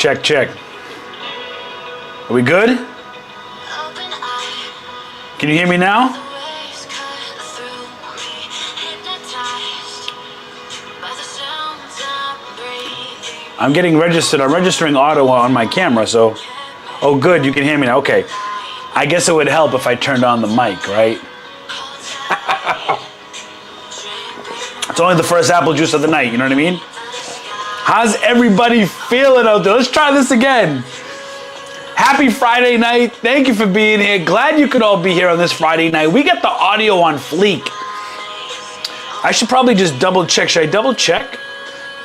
Check, check. Are we good? Can you hear me now? I'm getting registered. I'm registering auto on my camera, so... Oh, good. You can hear me now. Okay. I guess it would help if I turned on the mic, right? It's only the first apple juice of the night, you know what I mean? How's everybody feeling out there? Let's try this again. Happy Friday night. Thank you for being here. Glad you could all be here on this Friday night. We got the audio on fleek. I should probably just double check. Should I double check?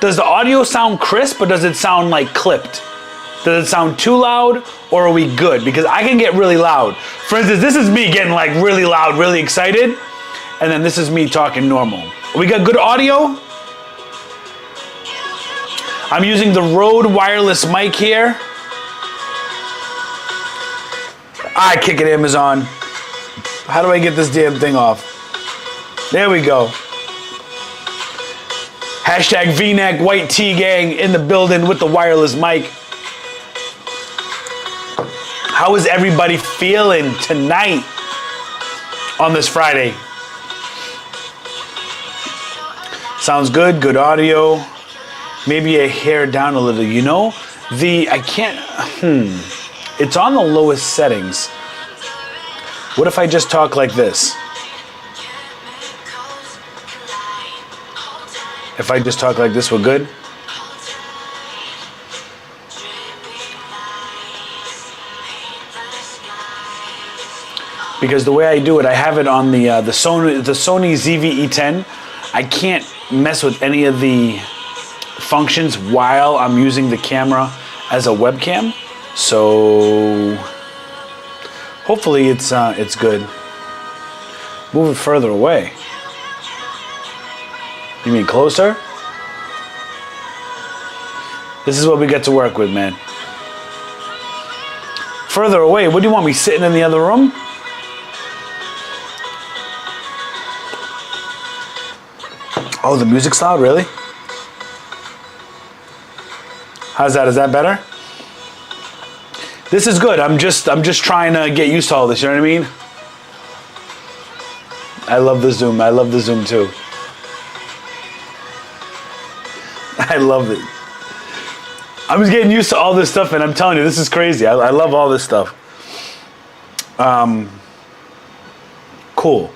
Does the audio sound crisp or does it sound like clipped? Does it sound too loud or are we good? Because I can get really loud. For instance, this is me getting like really loud, really excited. And then this is me talking normal. We got good audio? I'm using the Rode wireless mic here. I kick it, Amazon. How do I get this damn thing off? There we go. Hashtag V-neck white tee gang in the building with the wireless mic. How is everybody feeling tonight on this Friday? Sounds good, good audio. Maybe a hair down a little, you know? It's on the lowest settings. What if I just talk like this? If I just talk like this, we're good? Because the way I do it, I have it on the Sony ZV-E10. I can't mess with any of the functions while I'm using the camera as a webcam. So hopefully it's good. Move it further away. You mean closer? This is what we get to work with, man. Further away? What do you want me sitting in the other room? Oh, the music's loud, really? How's that? Is that better? This is good. I'm just trying to get used to all this, you know what I mean? I love the Zoom. I love the Zoom too. I love it. I'm just getting used to all this stuff, and I'm telling you, this is crazy. I love all this stuff. Cool.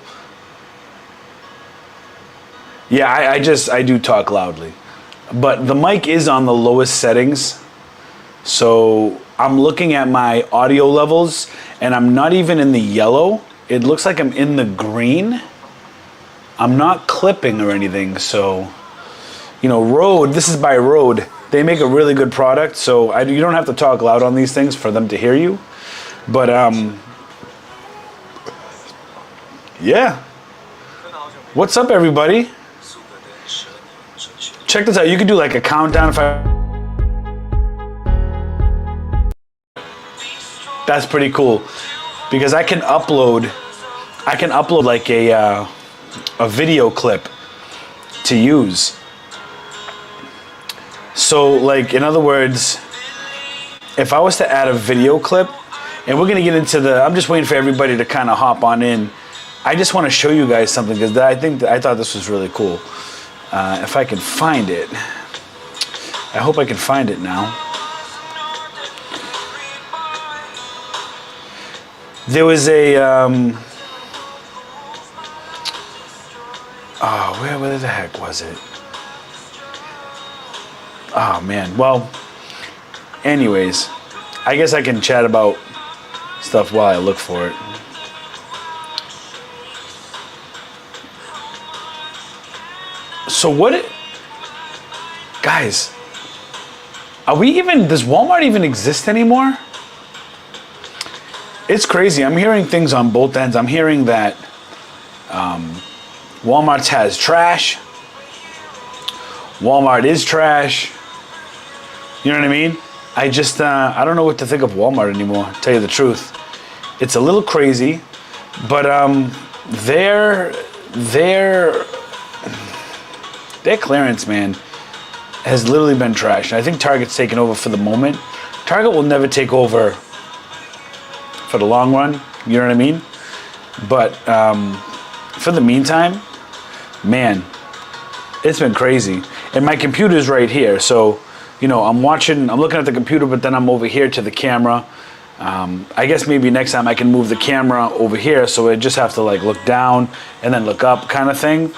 Yeah, I do talk loudly. But the mic is on the lowest settings. So I'm looking at my audio levels, and I'm not even in the yellow. It looks like I'm in the green. I'm not clipping or anything, so... You know, Rode, this is by Rode. They make a really good product, so you don't have to talk loud on these things for them to hear you. But, yeah. What's up, everybody? Check this out. You could do like a countdown if That's pretty cool. Because I can upload like a video clip to use. So, like, in other words, if I was to add a video clip, and we're going to get into I'm just waiting for everybody to kind of hop on in. I just want to show you guys something because I thought this was really cool. If I can find it. I hope I can find it now. There was a, where the heck was it? Oh man, well, anyways, I guess I can chat about stuff while I look for it. So guys, does Walmart even exist anymore? It's crazy. I'm hearing things on both ends. I'm hearing that Walmart has trash. Walmart is trash. You know what I mean? I don't know what to think of Walmart anymore, to tell you the truth. It's a little crazy, but their clearance, man, has literally been trashed. I think Target's taken over for the moment, Target will never take over for the long run, you know what I mean? But for the meantime, man, it's been crazy. And my computer's right here, so, you know, I'm looking at the computer, but then I'm over here to the camera. I guess maybe next time I can move the camera over here, so I just have to like look down and then look up kind of thing.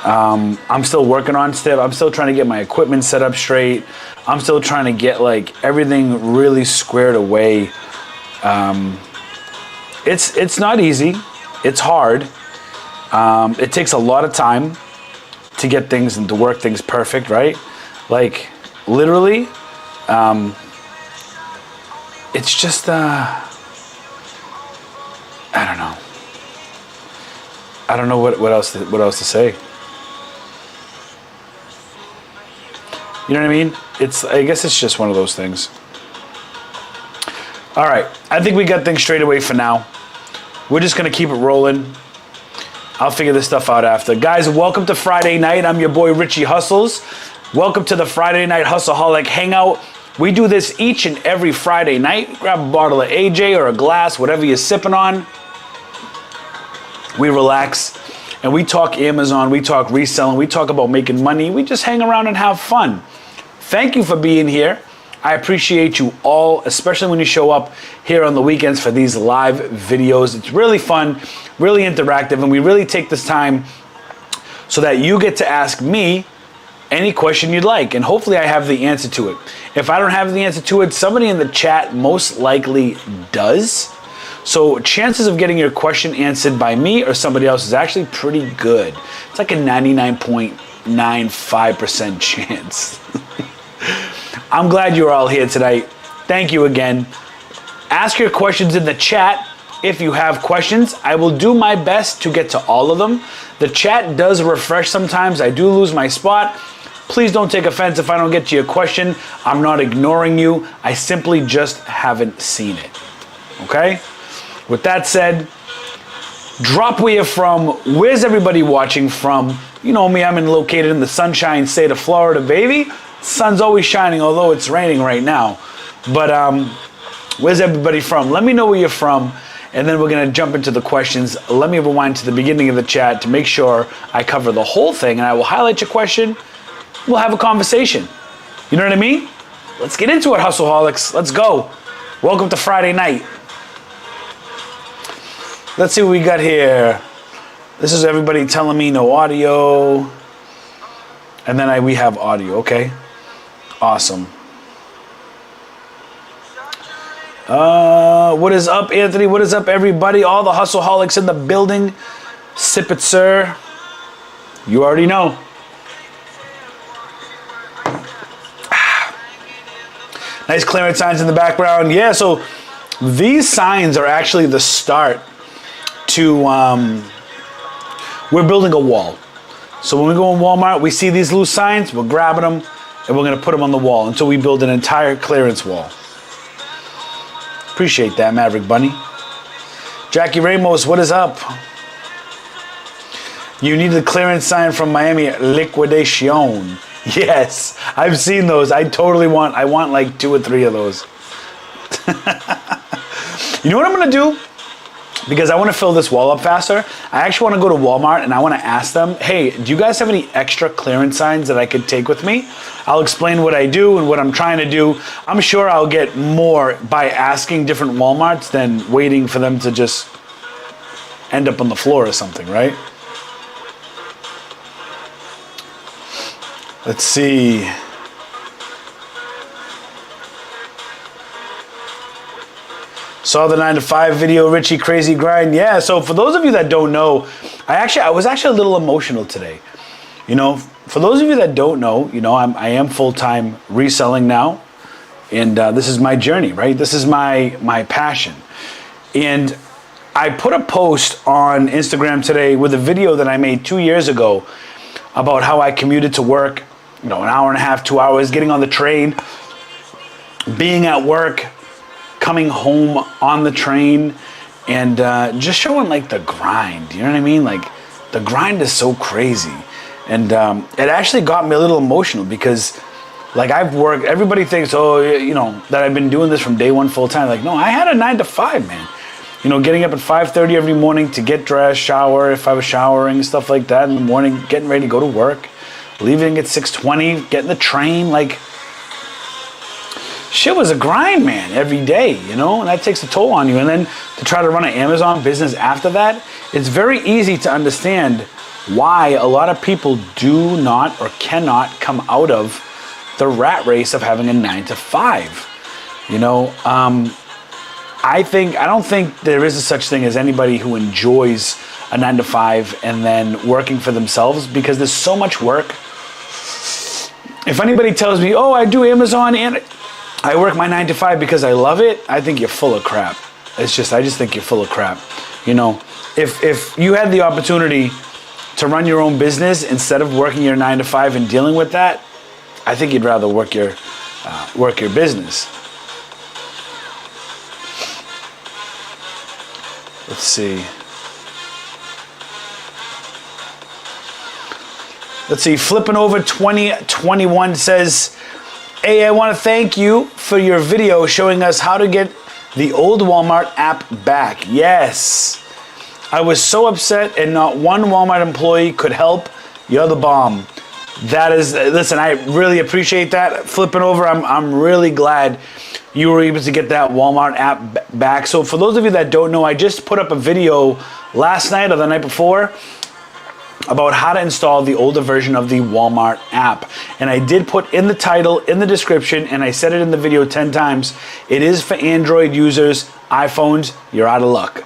I'm still working on stuff. I'm still trying to get my equipment set up straight. I'm still trying to get like everything really squared away. It's not easy. It's hard. It takes a lot of time to get things and to work things perfect, right? Like literally, it's just I don't know. I don't know what else to say. You know what I mean? I guess it's just one of those things. All right, I think we got things straight away for now. We're just gonna keep it rolling. I'll figure this stuff out after. Guys, welcome to Friday night. I'm your boy Richie Hustles. Welcome to the Friday Night Hustleholic Hangout. We do this each and every Friday night. Grab a bottle of AJ or a glass, whatever you're sipping on. We relax and we talk Amazon, we talk reselling, we talk about making money. We just hang around and have fun. Thank you for being here. I appreciate you all, especially when you show up here on the weekends for these live videos. It's really fun, really interactive, and we really take this time so that you get to ask me any question you'd like, and hopefully I have the answer to it. If I don't have the answer to it, somebody in the chat most likely does. So chances of getting your question answered by me or somebody else is actually pretty good. It's like a 99.95% chance. I'm glad you're all here tonight. Thank you again. Ask your questions in the chat. If you have questions, I will do my best to get to all of them. The chat does refresh sometimes. I do lose my spot. Please don't take offense if I don't get to your question. I'm not ignoring you. I simply just haven't seen it. Okay? With that said, drop where you're from. Where's everybody watching from? You know me, I'm located in the sunshine state of Florida, baby. Sun's always shining, although it's raining right now. But where's everybody from? Let me know where you're from, and then we're gonna jump into the questions. Let me rewind to the beginning of the chat to make sure I cover the whole thing, and I will highlight your question. We'll have a conversation. You know what I mean? Let's get into it, Hustleholics. Let's go. Welcome to Friday night. Let's see what we got here. This is everybody telling me no audio. And then we have audio, okay. Awesome. What is up, Anthony? What is up, everybody? All the Hustleholics in the building. Sip it, sir. You already know. Nice clearance signs in the background. Yeah, so these signs are actually the start to, we're building a wall. So when we go in Walmart, we see these loose signs, we're grabbing them, and we're gonna put them on the wall until we build an entire clearance wall. Appreciate that, Maverick Bunny. Jackie Ramos, what is up? You need the clearance sign from Miami Liquidation. Yes, I've seen those. I want like 2 or 3 of those. You know what I'm gonna do? Because I want to fill this wall up faster, I actually want to go to Walmart and I want to ask them, hey, do you guys have any extra clearance signs that I could take with me? I'll explain what I do and what I'm trying to do. I'm sure I'll get more by asking different Walmarts than waiting for them to just end up on the floor or something, right? Let's see. Saw the 9 to 5 video, Richie, crazy grind. Yeah, so for those of you that don't know, I was actually a little emotional today. You know, for those of you that don't know, you know, I am full-time reselling now. And this is my journey, right? This is my passion. And I put a post on Instagram today with a video that I made 2 years ago about how I commuted to work, you know, an hour and a half, 2 hours, getting on the train, being at work, coming home on the train, and just showing like the grind. You know what I mean? Like the grind is so crazy. And it actually got me a little emotional because Like I've worked, everybody thinks, oh, you know, that I've been doing this from day one full time. Like, no, I had a 9 to 5, man. You know, getting up at 5:30 every morning to get dressed, shower, if I was showering, stuff like that in the morning, getting ready to go to work, leaving at 6:20, getting the train, like, shit was a grind, man, every day, you know, and that takes a toll on you. And then to try to run an Amazon business after that, it's very easy to understand why a lot of people do not or cannot come out of the rat race of having a 9 to 5. You know, I don't think there is a such thing as anybody who enjoys a 9 to 5 and then working for themselves, because there's so much work. If anybody tells me, oh, I do Amazon and I work my 9 to 5 because I love it, I think you're full of crap. I just think you're full of crap. You know, if you had the opportunity to run your own business instead of working your 9 to 5 and dealing with that, I think you'd rather work your business. Let's see. Flipping over 2021 says, hey, I want to thank you for your video showing us how to get the old Walmart app back. Yes. I was so upset and not one Walmart employee could help. You're the bomb. That is, listen, I really appreciate that. Flipping over, I'm really glad you were able to get that Walmart app back. So for those of you that don't know, I just put up a video last night or the night before about how to install the older version of the Walmart app. And I did put in the title, in the description, and I said it in the video 10 times. It is for Android users. iPhones, you're out of luck.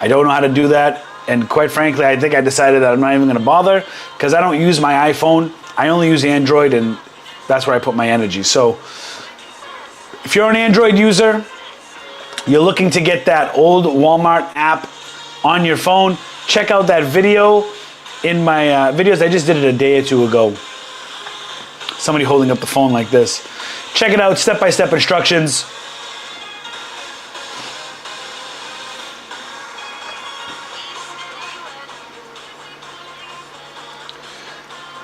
I don't know how to do that. And quite frankly, I think I decided that I'm not even going to bother because I don't use my iPhone. I only use Android, and that's where I put my energy. So if you're an Android user, you're looking to get that old Walmart app on your phone, check out that video in my videos. I just did it a day or two ago. Somebody holding up the phone like this. Check it out, step-by-step instructions.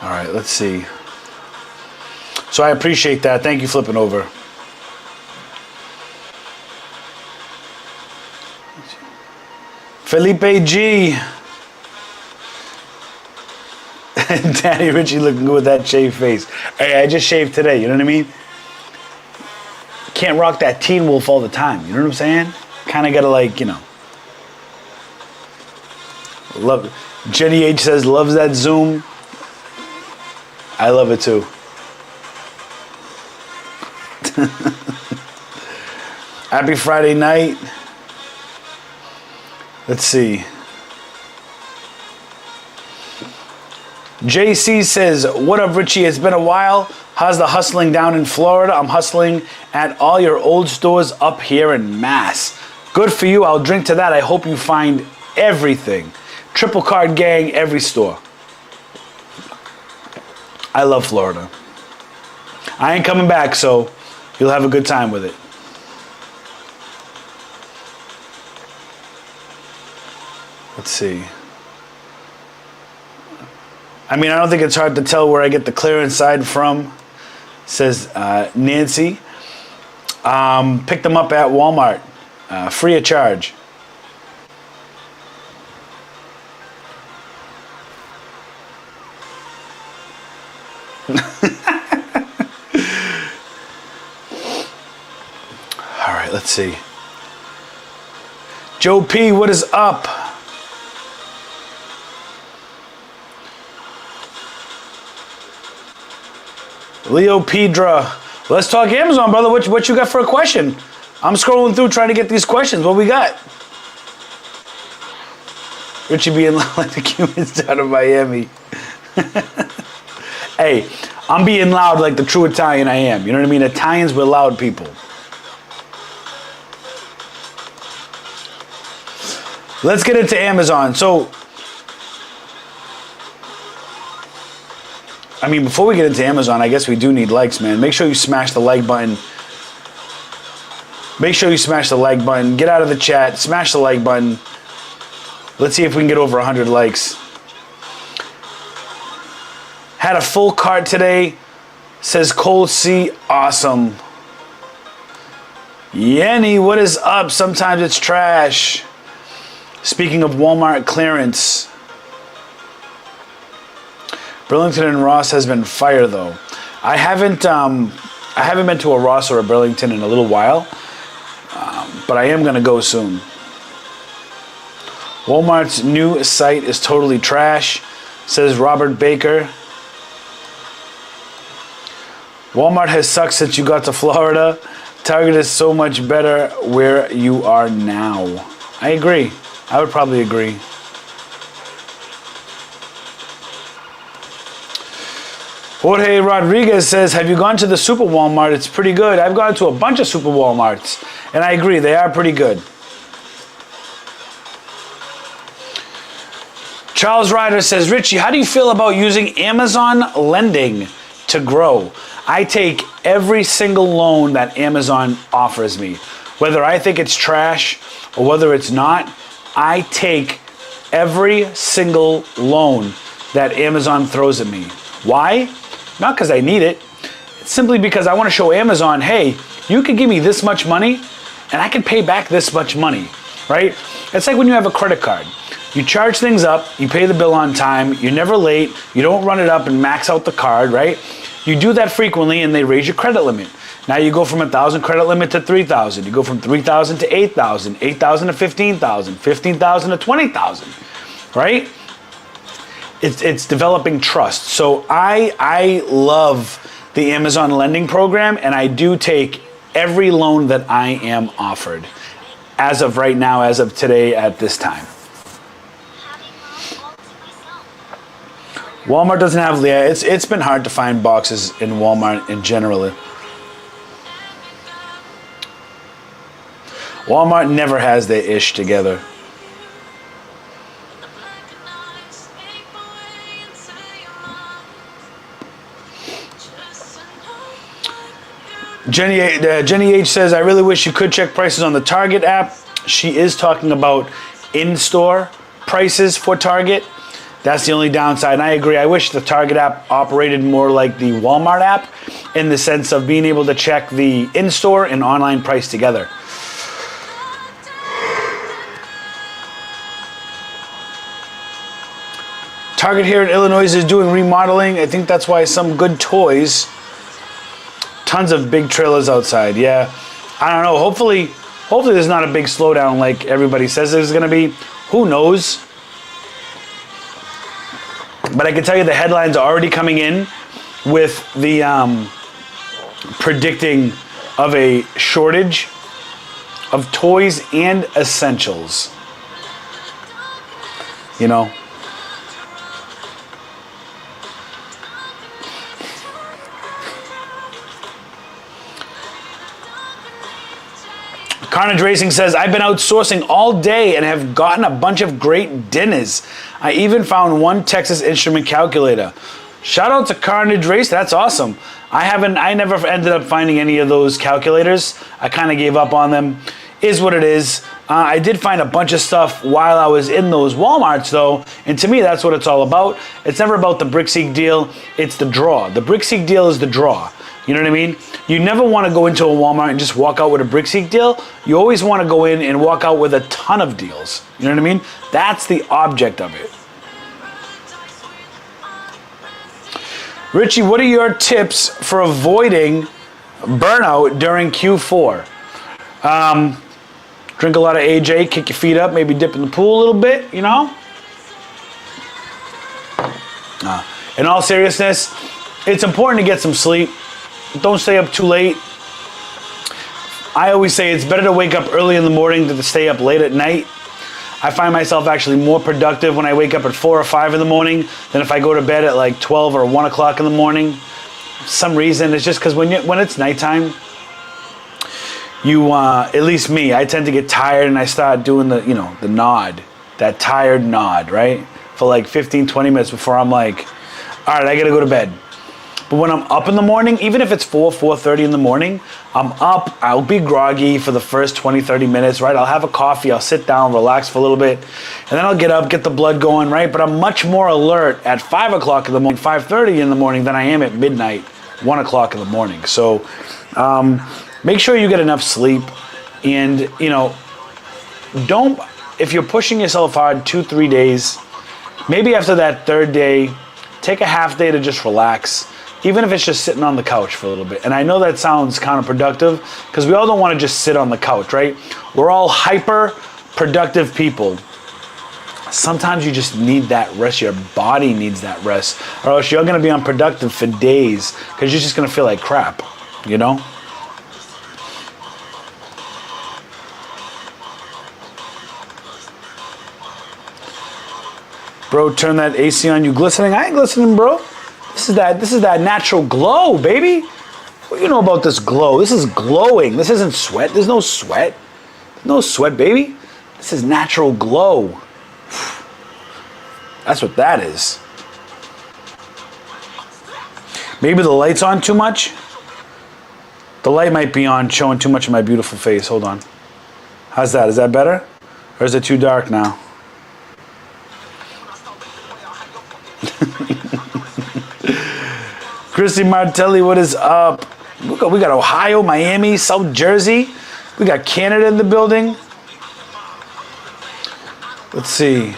All right, let's see. So I appreciate that. Thank you, flipping over. Felipe G. Daddy Richie looking good with that shaved face. Hey, I just shaved today, you know what I mean? Can't rock that Teen Wolf all the time, you know what I'm saying? Kind of gotta, like, you know. Love. Jenny H says, loves that Zoom. I love it too. Happy Friday night. Let's see. JC says, what up, Richie? It's been a while. How's the hustling down in Florida? I'm hustling at all your old stores up here in Mass. Good for you. I'll drink to that. I hope you find everything. Triple Card Gang, every store. I love Florida. I ain't coming back, so you'll have a good time with it. Let's see. I mean, I don't think it's hard to tell where I get the clearance side from, says Nancy. Pick them up at Walmart, free of charge. All right, let's see. Joe P, what is up? Leo Pedra, let's talk Amazon, brother. What you got for a question? I'm scrolling through trying to get these questions. What we got? Richie being loud like the Cubans down in Miami. Hey, I'm being loud like the true Italian I am. You know what I mean? Italians, we're loud people. Let's get into Amazon. So, I mean, before we get into Amazon, I guess we do need likes, man. Make sure you smash the like button. Make sure you smash the like button. Get out of the chat. Smash the like button. Let's see if we can get over 100 likes. Had a full cart today. Says Cole C. Awesome. Yenny, what is up? Sometimes it's trash. Speaking of Walmart clearance, Burlington and Ross has been fire though. I haven't been to a Ross or a Burlington in a little while, but I am gonna go soon. Walmart's new site is totally trash, says Robert Baker. Walmart has sucked since you got to Florida. Target is so much better where you are now. I agree. I would probably agree. Jorge Rodriguez says, have you gone to the Super Walmart? It's pretty good. I've gone to a bunch of Super Walmarts, and I agree, they are pretty good. Charles Ryder says, Richie, how do you feel about using Amazon lending to grow? I take every single loan that Amazon offers me. Whether I think it's trash or whether it's not, I take every single loan that Amazon throws at me. Why? Not because I need it. It's simply because I want to show Amazon, hey, you can give me this much money and I can pay back this much money, right? It's like when you have a credit card. You charge things up, you pay the bill on time, you're never late, you don't run it up and max out the card, right? You do that frequently and they raise your credit limit. Now you go from 1,000 credit limit to 3,000. You go from 3,000 to 8,000, 8,000 to 15,000, 15,000 to 20,000, right? It's developing trust. So I love the Amazon lending program, and I do take every loan that I am offered as of right now, as of today, at this time. Walmart doesn't have, yeah, it's been hard to find boxes in Walmart in general. Walmart never has their ish together. Jenny H says, I really wish you could check prices on the Target app. She is talking about in-store prices for Target. That's the only downside. And I agree. I wish the Target app operated more like the Walmart app in the sense of being able to check the in-store and online price together. Target here in Illinois is doing remodeling. I think that's why some good toys. Tons of big trailers outside. Yeah, I don't know. Hopefully there's not a big slowdown like everybody says there's going to be. Who knows? But I can tell you the headlines are already coming in with the predicting of a shortage of toys and essentials. You know. Carnage Racing says, I've been outsourcing all day and have gotten a bunch of great dinners. I even found one Texas Instrument calculator. Shout out to Carnage Race, that's awesome. I never ended up finding any of those calculators. I kind of gave up on them. Is what it is. I did find a bunch of stuff while I was in those Walmarts though, and to me that's what it's all about. It's never about the BrickSeek deal, it's the draw. The BrickSeek deal is the draw. You know what I mean? You never want to go into a Walmart and just walk out with a BrickSeek deal. You always want to go in and walk out with a ton of deals. You know what I mean? That's the object of it. Richie, what are your tips for avoiding burnout during Q4? Drink a lot of AJ, kick your feet up, maybe dip in the pool a little bit, you know? In all seriousness, it's important to get some sleep. Don't stay up too late. I always say it's better to wake up early in the morning than to stay up late at night. I find myself actually more productive when I wake up at 4 or 5 in the morning than if I go to bed at like 12 or 1 o'clock in the morning. For some reason, it's just because when it's nighttime, at least me, I tend to get tired and I start doing the nod, that tired nod, right? For like 15, 20 minutes before I'm like, all right, I gotta go to bed. But when I'm up in the morning, even if it's 4:30 in the morning, I'm up, I'll be groggy for the first 20, 30 minutes, right? I'll have a coffee, I'll sit down, relax for a little bit, and then I'll get up, get the blood going, right? But I'm much more alert at 5 o'clock in the morning, 5:30 in the morning than I am at midnight 1 o'clock in the morning. So make sure you get enough sleep, and if you're pushing yourself hard 2-3 days, maybe after that third day, take a half day to just relax, even if it's just sitting on the couch for a little bit. And I know that sounds counterproductive because we all don't want to just sit on the couch, right? We're all hyper productive people. Sometimes you just need that rest. Your body needs that rest, or else you're going to be unproductive for days because you're just going to feel like crap, Bro, turn that AC on. You glistening? I ain't glistening, bro. This is that natural glow, baby. What do you know about this glow? This is glowing. This isn't sweat. There's no sweat. No sweat, baby. This is natural glow. That's what that is. Maybe the light's on too much. The light might be on, showing too much of my beautiful face. Hold on. How's that? Is that better? Or is it too dark now? Christy Martelli, what is up? We got Ohio, Miami, South Jersey. We got Canada in the building. Let's see.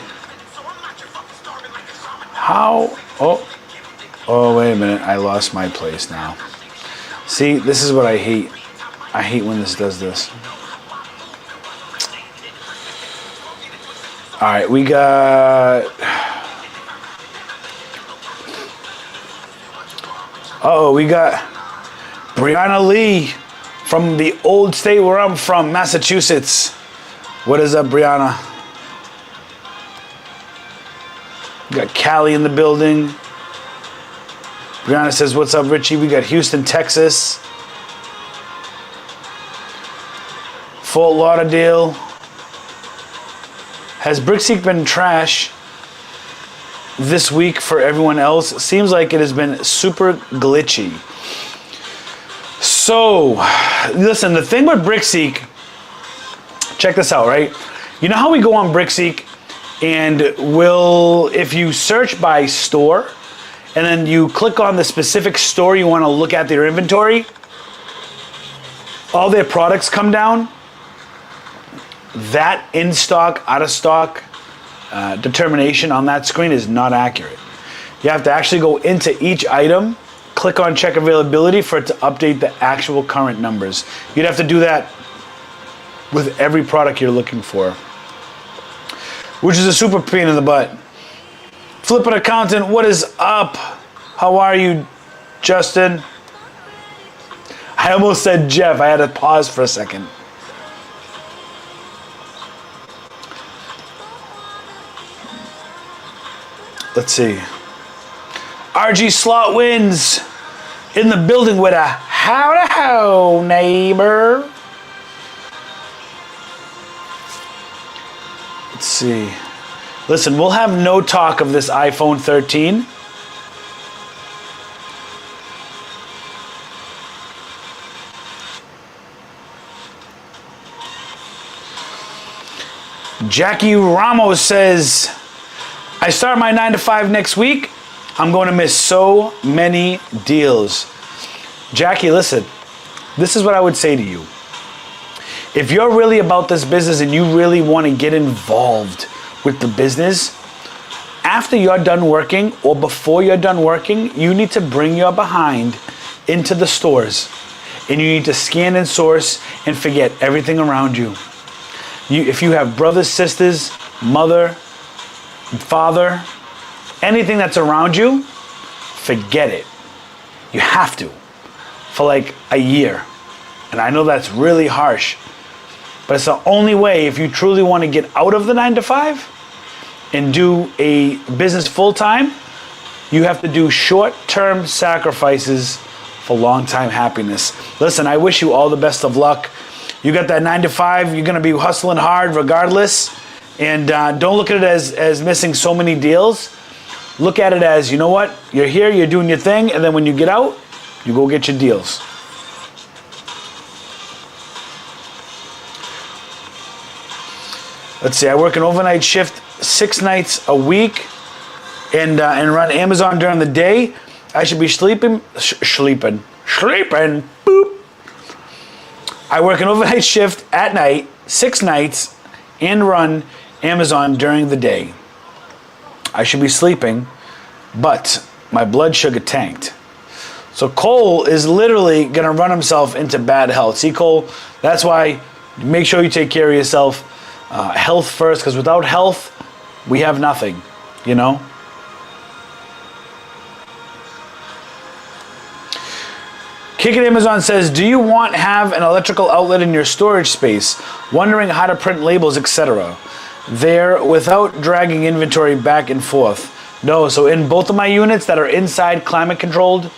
Oh, wait a minute. I lost my place now. See, this is what I hate. I hate when this does this. All right, we got... we got Brianna Lee from the old state where I'm from, Massachusetts. What is up, Brianna? We got Callie in the building. Brianna says, what's up, Richie? We got Houston, Texas. Fort Lauderdale. Has Brickseek been trash this week for everyone else? Seems like it has been super glitchy. So, listen, the thing with Brickseek, check this out, right? You know how we go on Brickseek and if you search by store and then you click on the specific store you want to look at their inventory, all their products come down. That in stock, out of stock determination on that screen is not accurate. You have to actually go into each item, click on check availability for it to update the actual current numbers. You'd have to do that with every product you're looking for, which is a super pain in the butt. Flippin' Accountant, what is up? How are you, Justin? I almost said Jeff. I had to pause for a second. Let's see. RG Slot wins in the building with a how neighbor. Let's see. Listen, we'll have no talk of this iPhone 13. Jackie Ramos says, I start my 9 to 5 next week. I'm going to miss so many deals. Jackie, listen, this is what I would say to you. If you're really about this business and you really want to get involved with the business, after you're done working or before you're done working, you need to bring your behind into the stores and you need to scan and source and forget everything around you. If you have brothers, sisters, mother, father, anything that's around you, forget it. You have to for like a year. And I know that's really harsh, but it's the only way if you truly want to get out of the 9 to 5 and do a business full time. You have to do short-term sacrifices for long-time happiness. Listen, I wish you all the best of luck. You got that 9 to 5, you're gonna be hustling hard regardless. And don't look at it as missing so many deals. Look at it as, you know what? You're here, you're doing your thing, and then when you get out, you go get your deals. Let's see, I work an overnight shift 6 nights a week and run Amazon during the day. I should be sleeping. Boop. I work an overnight shift at night, 6 nights, and run Amazon during the day. I should be sleeping, but my blood sugar tanked. So Cole is literally going to run himself into bad health. See, Cole, that's why make sure you take care of yourself. Health first, because without health, we have nothing, you know? Kick It Amazon says, do you want to have an electrical outlet in your storage space? Wondering how to print labels, etc. There without dragging inventory back and forth. No, so in both of my units that are inside climate controlled,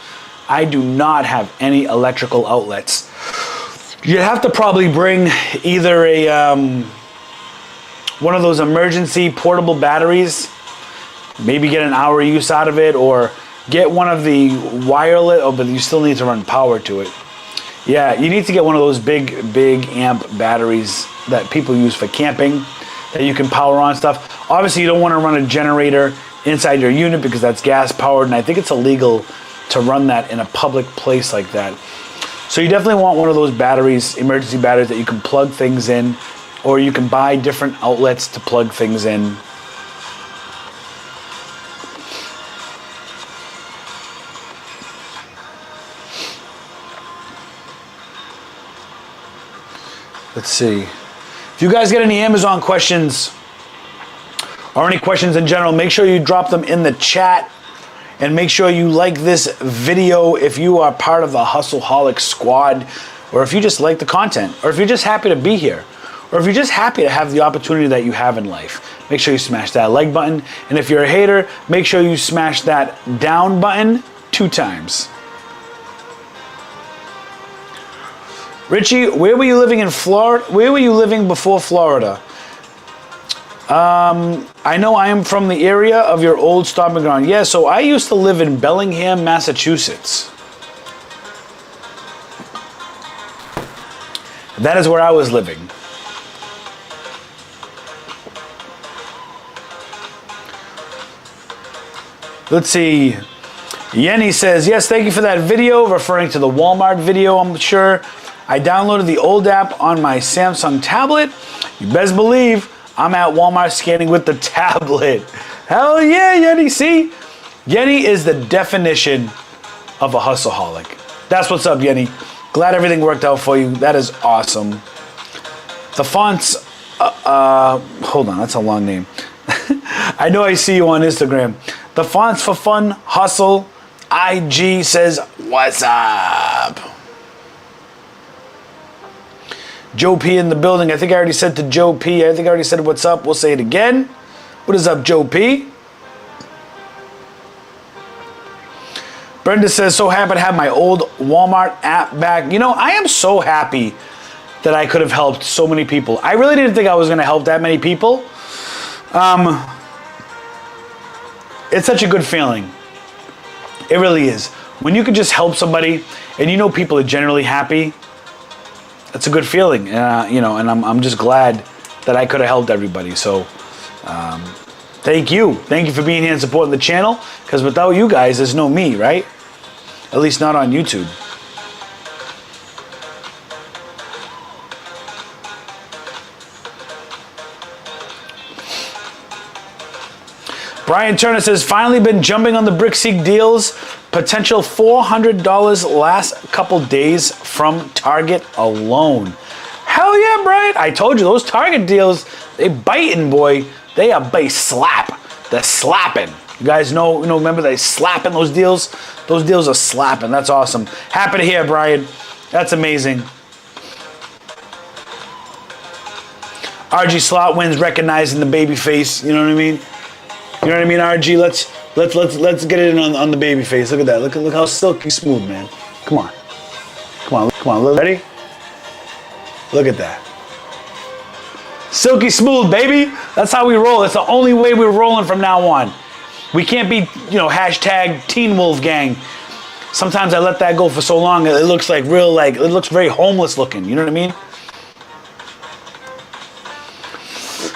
I do not have any electrical outlets. You'd have to probably bring either a one of those emergency portable batteries, maybe get an hour use out of it, or get one of the wireless, but you still need to run power to it. Yeah, you need to get one of those big amp batteries that people use for camping that you can power on stuff. Obviously, you don't want to run a generator inside your unit because that's gas powered, and I think it's illegal to run that in a public place like that. So you definitely want one of those batteries, emergency batteries that you can plug things in, or you can buy different outlets to plug things in. Let's see. If you guys get any Amazon questions or any questions in general, make sure you drop them in the chat, and make sure you like this video if you are part of the Hustleholics squad, or if you just like the content, or if you're just happy to be here, or if you're just happy to have the opportunity that you have in life. Make sure you smash that like button, and if you're a hater, make sure you smash that down button 2 times. Richie, where were you living in Florida? Where were you living before Florida? I know I am from the area of your old stomping ground. Yeah, so I used to live in Bellingham, Massachusetts. That is where I was living. Let's see. Yenny says, yes, thank you for that video, referring to the Walmart video, I'm sure. I downloaded the old app on my Samsung tablet. You best believe I'm at Walmart scanning with the tablet. Hell yeah, Yenny. See? Yenny is the definition of a hustleaholic. That's what's up, Yenny. Glad everything worked out for you. That is awesome. The fonts, hold on, that's a long name. I know I see you on Instagram. The fonts for fun, hustle, IG says, what's up? Joe P in the building. I think I already said to Joe P. I think I already said what's up. We'll say it again. What is up, Joe P? Brenda says, so happy to have my old Walmart app back. You know, I am so happy that I could have helped so many people. I really didn't think I was going to help that many people. It's such a good feeling. It really is. When you can just help somebody and you know people are generally happy, it's a good feeling, you know, and I'm just glad that I could have helped everybody. So, thank you. Thank you for being here and supporting the channel, because without you guys, there's no me, right? At least not on YouTube. Brian Turner says, finally been jumping on the BrickSeek deals. Potential $400 last couple days from Target alone. Hell yeah, Brian. I told you, those Target deals, they biting, boy. They are slap. They're slapping. You guys know, remember they slapping those deals? Those deals are slapping. That's awesome. Happy to hear, Brian. That's amazing. RG Slot wins recognizing the baby face. You know what I mean? You know what I mean, RG? Let's get it in on the baby face. Look at that. Look how silky smooth, man. Come on. Ready? Look at that. Silky smooth, baby. That's how we roll. That's the only way we're rolling from now on. We can't be, hashtag Teen Wolf Gang. Sometimes I let that go for so long, it looks like it looks very homeless looking. You know what I mean?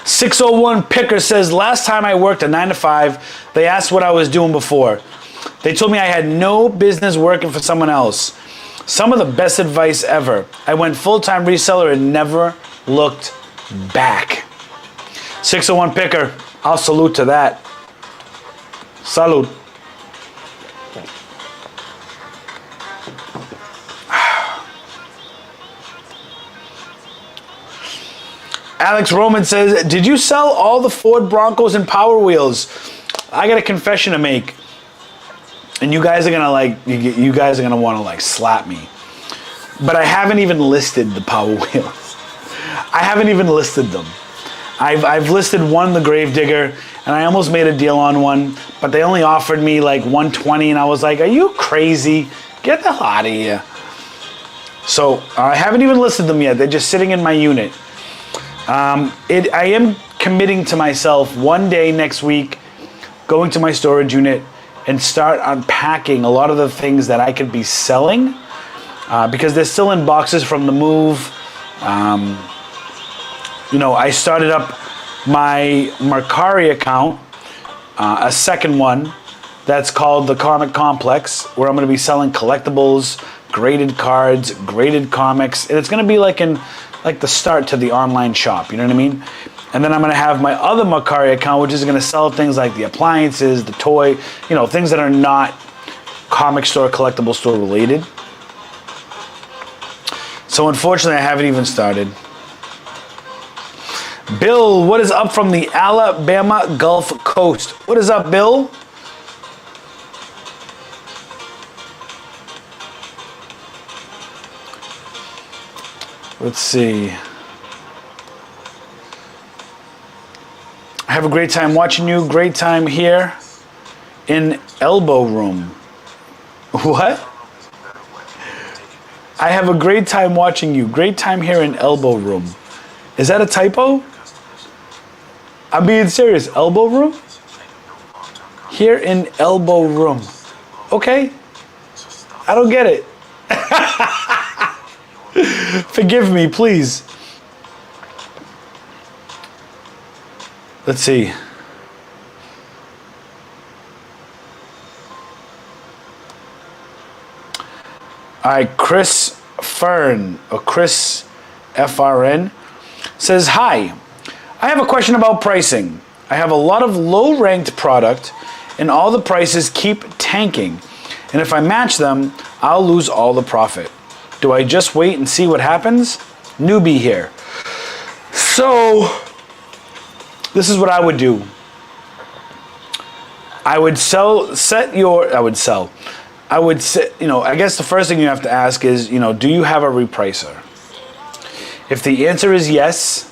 601 Picker says, last time I worked a 9 to 5, they asked what I was doing before. They told me I had no business working for someone else. Some of the best advice ever. I went full-time reseller and never looked back. 601 picker, I'll salute to that. Salute. Alex Roman says, did you sell all the Ford Broncos and Power Wheels? I got a confession to make. And you guys are gonna you guys are gonna want to like slap me. But I haven't even listed the Power Wheels. I haven't even listed them. I've listed one, the Gravedigger, and I almost made a deal on one, but they only offered me like 120, and I was like, are you crazy? Get the hell out of here. So I haven't even listed them yet. They're just sitting in my unit. I am committing to myself one day next week, going to my storage unit and start unpacking a lot of the things that I could be selling, because they're still in boxes from the move. You know, I started up my Mercari account, a second one that's called the Comic Complex, where I'm going to be selling collectibles, graded cards, graded comics, and it's going to be like the start to the online shop, you know what I mean? And then I'm going to have my other Mercari account, which is going to sell things like the appliances, the toy, you know, things that are not comic store, collectible store related. So unfortunately, I haven't even started. Bill, what is up from the Alabama Gulf Coast? What is up, Bill? Let's see. I have a great time watching you. Great time here in Elbow Room. What? I have a great time watching you. Great time here in Elbow Room. Is that a typo? I'm being serious. Elbow Room? Here in Elbow Room. Okay. I don't get it. Forgive me, please. Let's see. All right, Chris Fern, or Chris FRN, says, hi, I have a question about pricing. I have a lot of low-ranked product, and all the prices keep tanking. And if I match them, I'll lose all the profit. Do I just wait and see what happens? Newbie here. So, this is what I would do. I would I guess the first thing you have to ask is, do you have a repricer? If the answer is yes,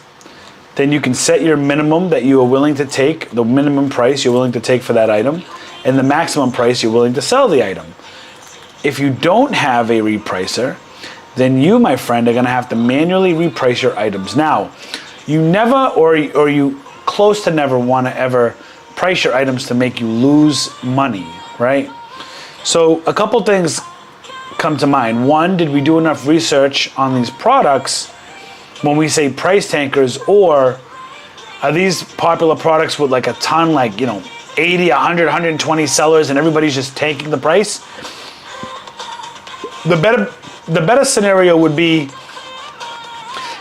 then you can set your minimum that you are willing to take, the minimum price you're willing to take for that item, and the maximum price you're willing to sell the item. If you don't have a repricer, then you, my friend, are going to have to manually reprice your items. Now, you never, or you close to never want to ever price your items to make you lose money, right? So a couple things come to mind. One, did we do enough research on these products when we say price tankers, or are these popular products with like a ton, like, 80, 100, 120 sellers and everybody's just tanking the price? The better scenario would be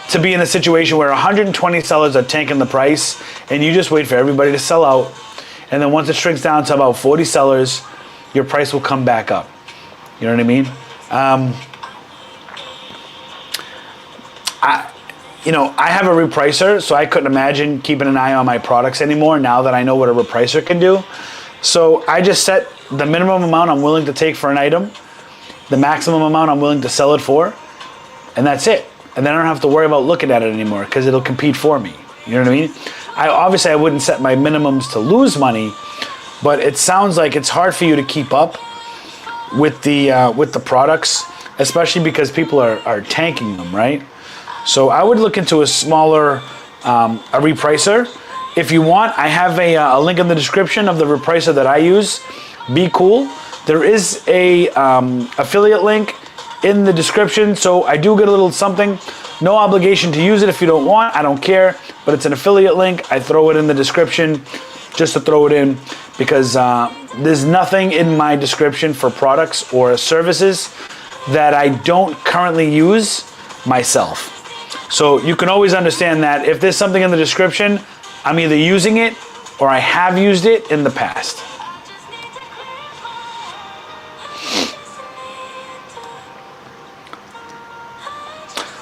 to be in a situation where 120 sellers are tanking the price and you just wait for everybody to sell out, and then once it shrinks down to about 40 sellers, your price will come back up. You know what I mean? I have a repricer, so I couldn't imagine keeping an eye on my products anymore now that I know what a repricer can do. So I just set the minimum amount I'm willing to take for an item, the maximum amount I'm willing to sell it for, and that's it. And then I don't have to worry about looking at it anymore because it'll compete for me. You know what I mean? I wouldn't set my minimums to lose money, but it sounds like it's hard for you to keep up with the products, especially because people are tanking them, right? So I would look into a smaller a repricer. If you want, I have a link in the description of the repricer that I use. Be cool. There is a affiliate link in the description, so I do get a little something. No obligation to use it if you don't want. I don't care, but it's an affiliate link. I throw it in the description. just to throw it in, because there's nothing in my description for products or services that I don't currently use myself. So you can always understand that if there's something in the description, I'm either using it or I have used it in the past.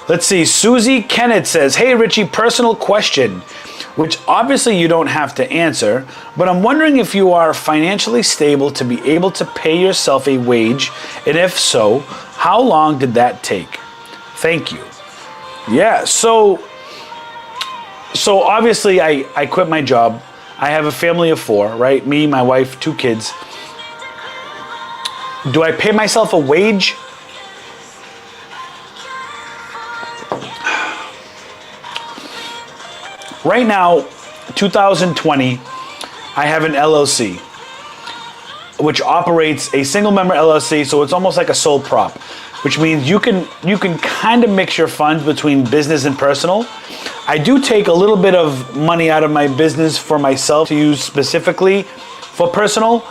Let's see, Susie Kennett says, hey Richie, personal question, which obviously you don't have to answer, but I'm wondering if you are financially stable to be able to pay yourself a wage, and if so, how long did that take? Thank you. Yeah, so obviously I quit my job. I have a family of 4, right? Me, my wife, 2 kids. Do I pay myself a wage? Right now, 2020, I have an LLC, which operates a single member LLC, so it's almost like a sole prop, which means you can kind of mix your funds between business and personal. I do take a little bit of money out of my business for myself to use specifically for personal,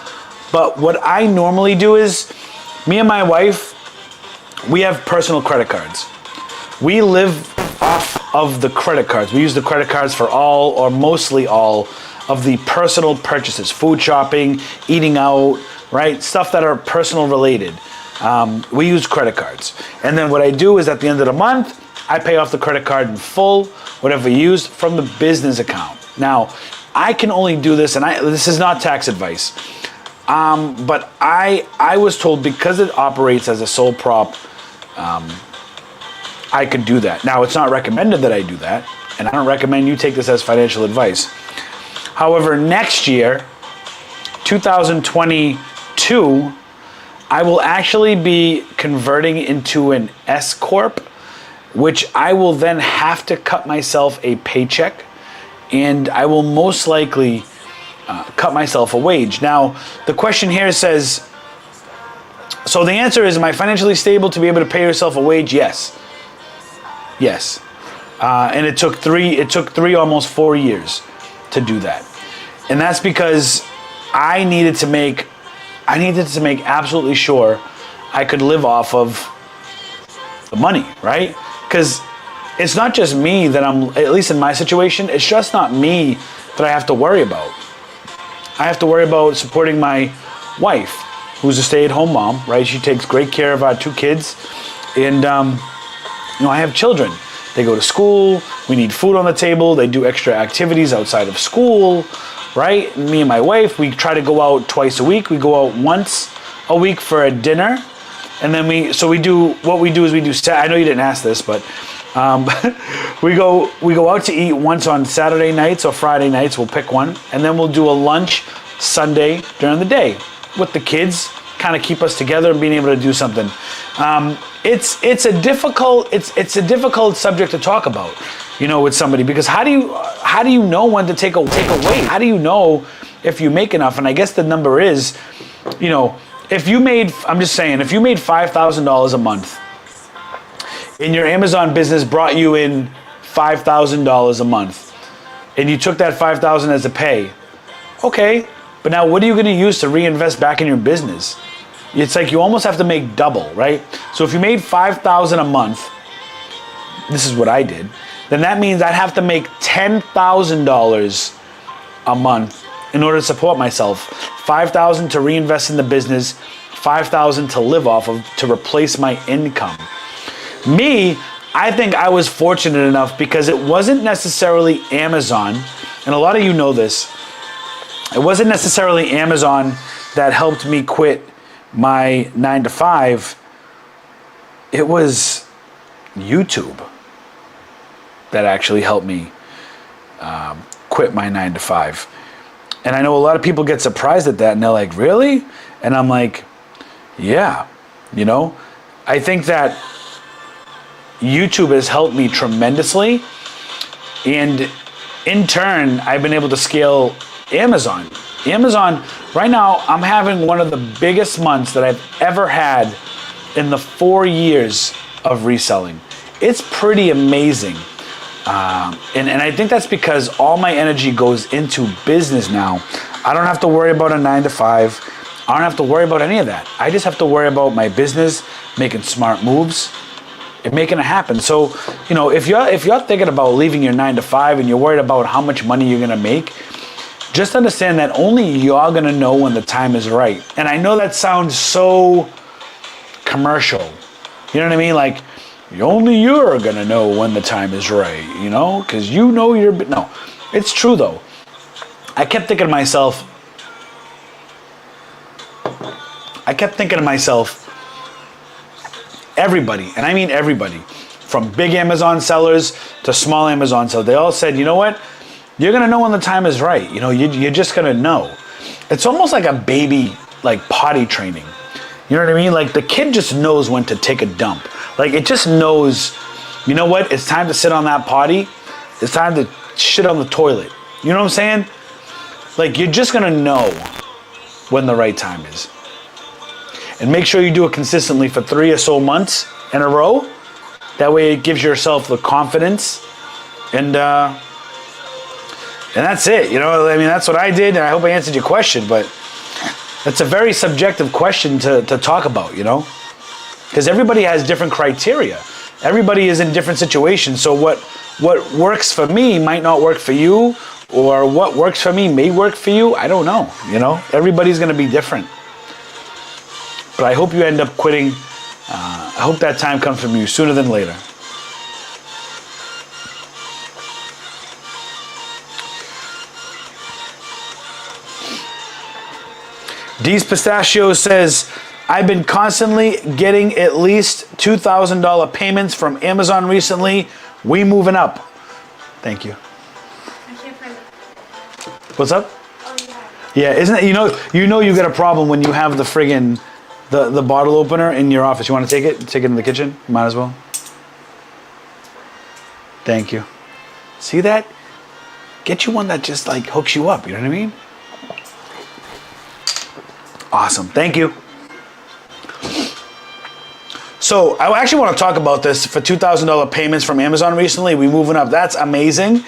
but what I normally do is, me and my wife, we have personal credit cards. We live off of the credit cards. We use the credit cards for all or mostly all of the personal purchases, food shopping, eating out, right? Stuff that are personal related. We use credit cards. And then what I do is at the end of the month, I pay off the credit card in full, whatever used from the business account. Now, I can only do this, and this is not tax advice, but I was told because it operates as a sole prop, I could do that. Now, it's not recommended that I do that, and I don't recommend you take this as financial advice. However, next year, 2022, I will actually be converting into an S Corp, which I will then have to cut myself a paycheck, and I will most likely cut myself a wage. Now, the question here says, so the answer is, am I financially stable to be able to pay yourself a wage? Yes. Yes. And it took three, almost 4 years to do that. And that's because I needed to make absolutely sure I could live off of the money, right? Because it's not just me that at least in my situation, it's just not me that I have to worry about. I have to worry about supporting my wife, who's a stay-at-home mom, right? She takes great care of our 2 kids. And, I have children. They go to school. We need food on the table. They do extra activities outside of school, right? Me and my wife, we try to go out twice a week. We go out once a week for a dinner. And then I know you didn't ask this, but we go out to eat once on Saturday nights or Friday nights. We'll pick one. And then we'll do a lunch Sunday during the day with the kids, kind of keep us together and being able to do something. It's a difficult subject to talk about, with somebody, because how do you know when to take away? How do you know if you make enough? And I guess the number is, if you made $5,000 a month and your Amazon business brought you in $5,000 a month and you took that $5,000 as a pay, okay, but now what are you going to use to reinvest back in your business? It's like you almost have to make double, right? So if you made $5,000 a month, this is what I did, then that means I'd have to make $10,000 a month in order to support myself. $5,000 to reinvest in the business, $5,000 to live off of to replace my income. Me, I think I was fortunate enough because it wasn't necessarily Amazon, and a lot of you know this, it wasn't necessarily Amazon that helped me quit my 9-to-5. It was YouTube that actually helped me quit my 9-to-5. And I know a lot of people get surprised at that and they're like, really? And I'm like, yeah, I think that YouTube has helped me tremendously. And in turn, I've been able to scale Amazon. Right now, I'm having one of the biggest months that I've ever had in the 4 years of reselling. It's pretty amazing. And I think that's because all my energy goes into business now. I don't have to worry about a 9 to 5. I don't have to worry about any of that. I just have to worry about my business, making smart moves, and making it happen. So, you know, if you're thinking about leaving your 9 to 5 and you're worried about how much money you're gonna make, just understand that only you're gonna know when the time is right. And I know that sounds so commercial. You know what I mean? Like, only you're gonna know when the time is right, you know? Because you know no, it's true though. I kept thinking to myself, everybody, and I mean everybody, from big Amazon sellers to small Amazon sellers, they all said, you know what? You're gonna know when the time is right. You know, you're just gonna know. It's almost like a baby, like potty training. You know what I mean? Like the kid just knows when to take a dump. Like it just knows, you know what? It's time to sit on that potty. It's time to shit on the toilet. You know what I'm saying? Like you're just gonna know when the right time is. And make sure you do it consistently for 3 or so months in a row. That way it gives yourself the confidence. And that's it. You know, I mean, that's what I did. And I hope I answered your question, but it's a very subjective question to talk about, you know? Because everybody has different criteria. Everybody is in different situations. So what works for me might not work for you, or what works for me may work for you. I don't know, you know? Everybody's gonna be different. But I hope you end up quitting. I hope that time comes from you sooner than later. D's Pistachio says, I've been constantly getting at least $2,000 payments from Amazon recently. We moving up. Thank you. I can't find it. What's up? Oh, yeah. Yeah, isn't it, you know you got a problem when you have the friggin' the bottle opener in your office. You want to take it? Take it in the kitchen? Might as well. Thank you. See that? Get you one that just like hooks you up, you know what I mean? Awesome, thank you. So I actually want to talk about this for $2,000 payments from Amazon recently. We moving up, that's amazing.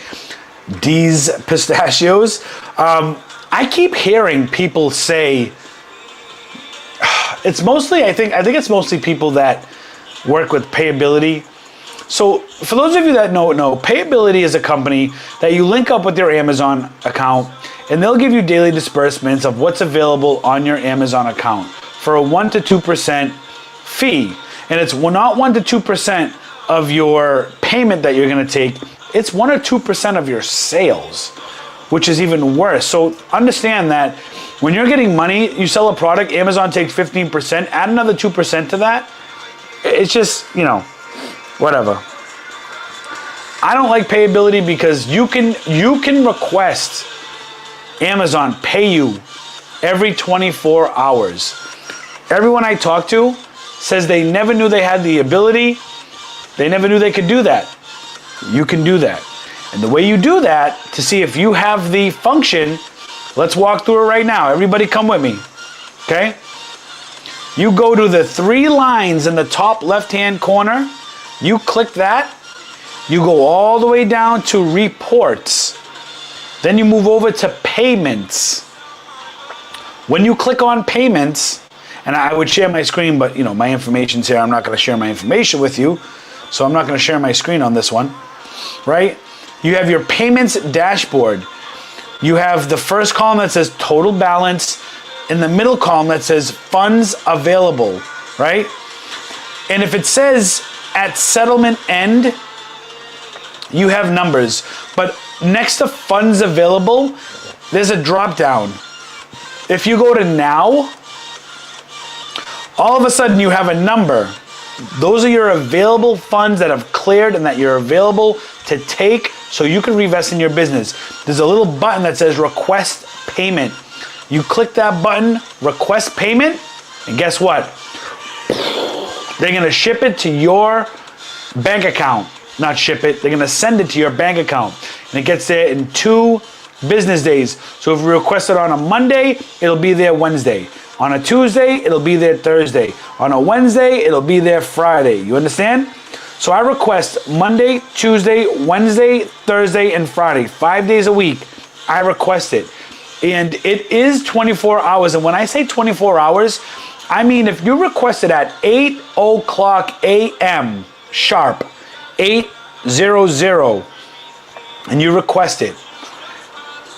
D's Pistachios. I keep hearing people say, it's mostly, I think it's mostly people that work with Payability. So for those of you that don't know, Payability is a company that you link up with your Amazon account, and they'll give you daily disbursements of what's available on your Amazon account for a 1 to 2% fee. And it's not 1 to 2% of your payment that you're gonna take, it's 1 or 2% of your sales, which is even worse. So understand that when you're getting money, you sell a product, Amazon takes 15%, add another 2% to that. It's just, you know, whatever. I don't like Payability because you can request Amazon pay you every 24 hours. Everyone I talk to says they never knew they had the ability. They never knew they could do that. You can do that. And the way you do that, to see if you have the function, let's walk through it right now. Everybody come with me, okay? You go to the 3 lines in the top left-hand corner. You click that. You go all the way down to reports. Then you move over to payments. When you click on payments, and I would share my screen, but you know, my information's here. I'm not gonna share my information with you. So I'm not gonna share my screen on this one, right? You have your payments dashboard. You have the first column that says total balance, in the middle column that says funds available, right? And if it says at settlement end, you have numbers, but next to funds available, there's a drop down. If you go to now, all of a sudden you have a number. Those are your available funds that have cleared and that you're available to take so you can reinvest in your business. There's a little button that says request payment. You click that button, request payment, and guess what? They're gonna ship it to your bank account. Not ship it, they're gonna send it to your bank account. And it gets there in 2 business days. So if you request it on a Monday, it'll be there Wednesday. On a Tuesday, it'll be there Thursday. On a Wednesday, it'll be there Friday. You understand? So I request Monday, Tuesday, Wednesday, Thursday, and Friday. 5 days a week, I request it. And it is 24 hours. And when I say 24 hours, I mean if you request it at 8 o'clock a.m. sharp, 8:00, and you request it,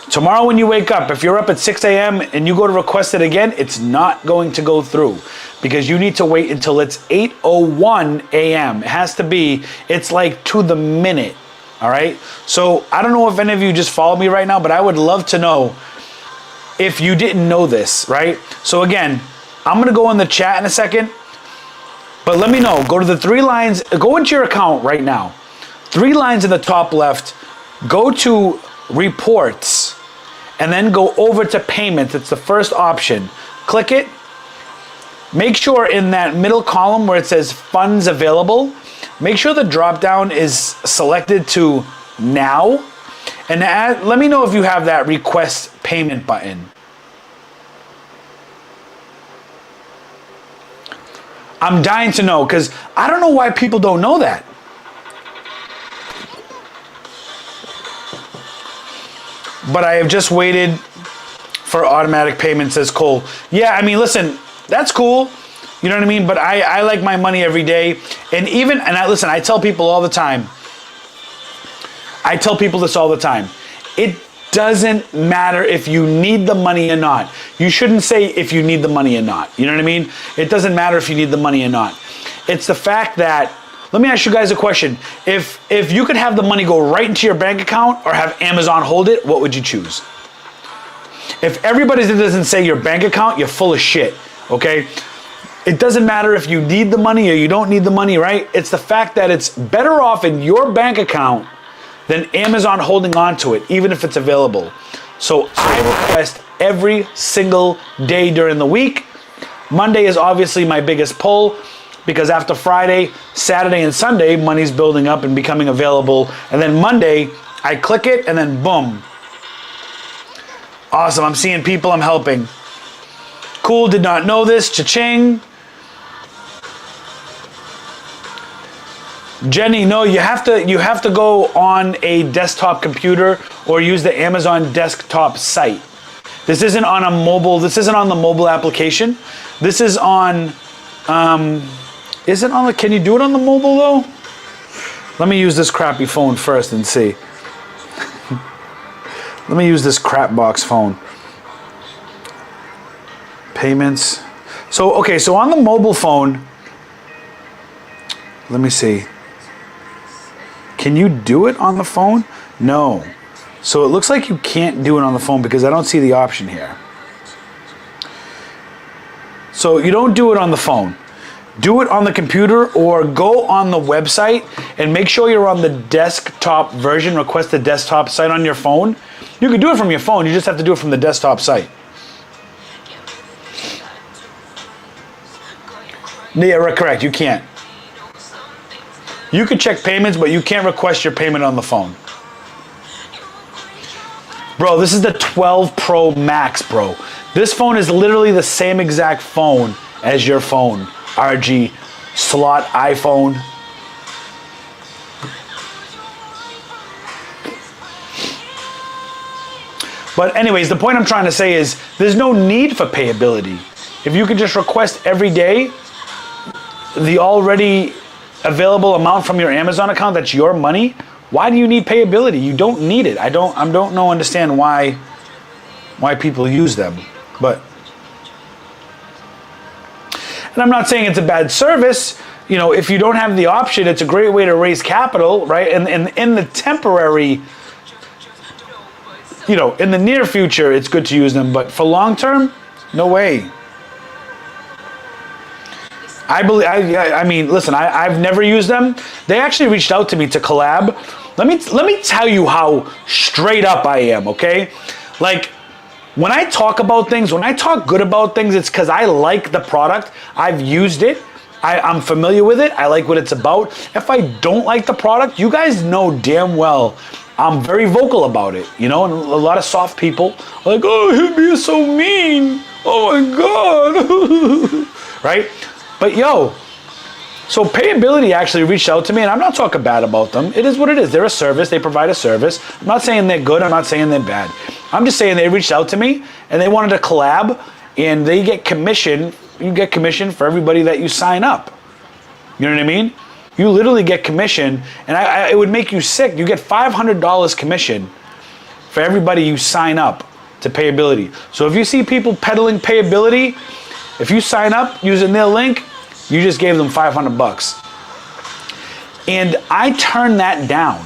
tomorrow when you wake up, if you're up at 6 a.m. and you go to request it again, it's not going to go through because you need to wait until it's 8:01 a.m. It has to be, it's like to the minute, all right? So I don't know if any of you just follow me right now, but I would love to know if you didn't know this, right? So again, I'm gonna go in the chat in a second, but let me know. Go to the 3 lines, go into your account right now. 3 lines in the top left, go to reports, and then go over to payments. It's the first option. Click it. Make sure in that middle column where it says funds available, make sure the drop down is selected to now. And let me know if you have that request payment button. I'm dying to know because I don't know why people don't know that. But I have just waited for automatic payments, says Cole. Yeah, I mean, listen, that's cool. You know what I mean? But I like my money every day. And I tell people all the time. I tell people this all the time. It doesn't matter if you need the money or not. You shouldn't say if you need the money or not. You know what I mean? It doesn't matter if you need the money or not. It's the fact that, let me ask you guys a question. If you could have the money go right into your bank account or have Amazon hold it, what would you choose? If everybody doesn't say your bank account, you're full of shit, okay? It doesn't matter if you need the money or you don't need the money, right? It's the fact that it's better off in your bank account than Amazon holding on to it, even if it's available. So I request every single day during the week. Monday is obviously my biggest pull because after Friday, Saturday, and Sunday, money's building up and becoming available. And then Monday, I click it and then boom. Awesome, I'm seeing people I'm helping. Cool, did not know this, cha-ching. Jenny, no, you have to go on a desktop computer or use the Amazon desktop site. This isn't on a mobile, this isn't on the mobile application. This is on, can you do it on the mobile though? Let me use this crappy phone first and see. Let me use this crap box phone. Payments. So on the mobile phone, let me see. Can you do it on the phone? No. So it looks like you can't do it on the phone because I don't see the option here. So you don't do it on the phone. Do it on the computer or go on the website and make sure you're on the desktop version. Request the desktop site on your phone. You can do it from your phone. You just have to do it from the desktop site. Yeah, correct. You can't. You can check payments, but you can't request your payment on the phone. Bro, this is the 12 Pro Max, bro. This phone is literally the same exact phone as your phone. RG slot iPhone. But anyways, the point I'm trying to say is there's no need for payability. If you could just request every day the already available amount from your Amazon account, that's your money, why do you need payability? You don't need it. I don't understand why people use them. But, and I'm not saying it's a bad service. You know, if you don't have the option, it's a great way to raise capital, right? And in the temporary, you know, in the near future, it's good to use them. But for long term, no way. I mean, listen, I've never used them. They actually reached out to me to collab. Let me tell you how straight up I am, okay? Like, when I talk about things, when I talk good about things, it's because I like the product. I've used it. I'm familiar with it. I like what it's about. If I don't like the product, you guys know damn well I'm very vocal about it, you know? And a lot of soft people are like, oh, he'd be so mean. Oh, my God. Right? But yo, So Payability actually reached out to me, and I'm not talking bad about them. It is what it is. They're a service. They provide a service. I'm not saying they're good. I'm not saying they're bad. I'm just saying they reached out to me, and they wanted to collab, and they get commission. You get commission for everybody that you sign up. You know what I mean? You literally get commission, and it would make you sick. You get $500 commission for everybody you sign up to Payability. So if you see people peddling Payability, if you sign up using their link, you just gave them $500. And I turned that down.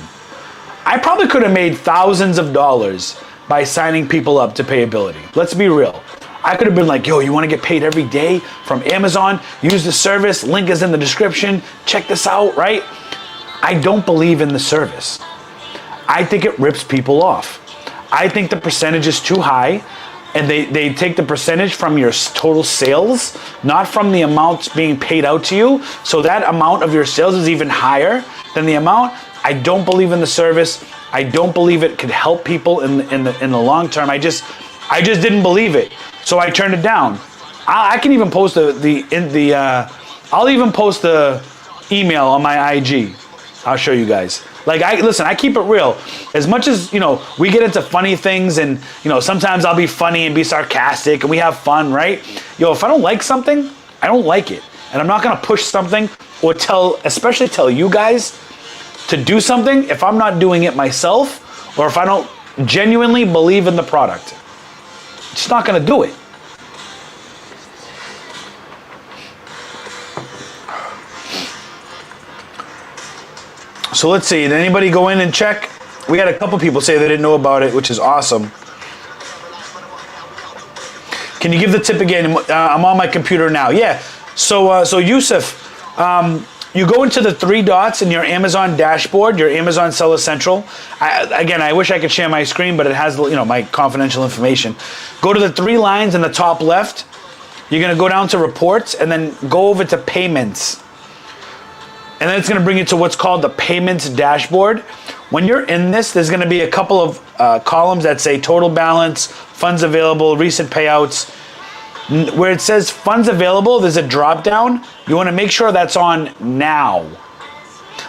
I probably could have made thousands of dollars by signing people up to Payability. Let's be real. I could have been like, yo, you want to get paid every day from Amazon? Use the service. Link is in the description. Check this out, right? I don't believe in the service. I think it rips people off. I think the percentage is too high. And they take the percentage from your total sales, not from the amounts being paid out to you. So that amount of your sales is even higher than the amount. I don't believe in the service. I don't believe it could help people in the long term. I just didn't believe it. So I turned it down. I can even post I'll even post the email on my IG. I'll show you guys. Like, I keep it real. As much as, we get into funny things and, sometimes I'll be funny and be sarcastic and we have fun, right? If I don't like something, I don't like it. And I'm not going to push something or especially tell you guys to do something if I'm not doing it myself or if I don't genuinely believe in the product. Just not going to do it. So let's see, did anybody go in and check? We had a couple people say they didn't know about it, which is awesome. Can you give the tip again? I'm on my computer now. Yeah, so Yusuf, you go into the 3 dots in your Amazon dashboard, your Amazon Seller Central. I wish I could share my screen, but it has my confidential information. Go to the 3 lines in the top left. You're gonna go down to reports and then go over to payments. And then it's going to bring you to what's called the payments dashboard. When you're in this, there's going to be a couple of columns that say total balance, funds available, recent payouts. Where it says funds available, there's a drop down. You want to make sure that's on now.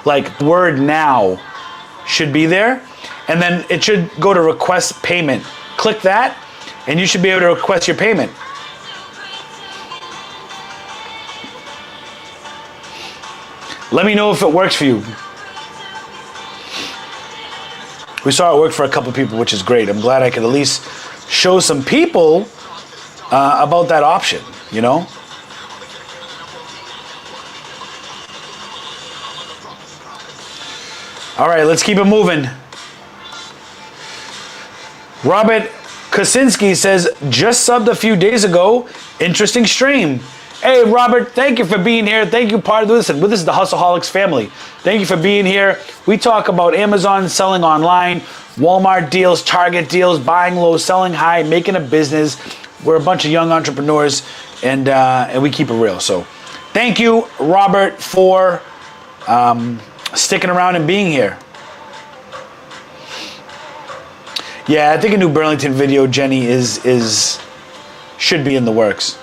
Like the word now should be there. And then it should go to request payment. Click that and you should be able to request your payment. Let me know if it works for you. We saw it work for a couple people, which is great. I'm glad I could at least show some people about that option, All right, let's keep it moving. Robert Kosinski says, just subbed a few days ago. Interesting stream. Hey, Robert, thank you for being here. Thank you, part of this. And this is the Hustleholics family. Thank you for being here. We talk about Amazon, selling online, Walmart deals, Target deals, buying low, selling high, making a business. We're a bunch of young entrepreneurs, and we keep it real. So thank you, Robert, for sticking around and being here. Yeah, I think a new Burlington video, Jenny, should be in the works.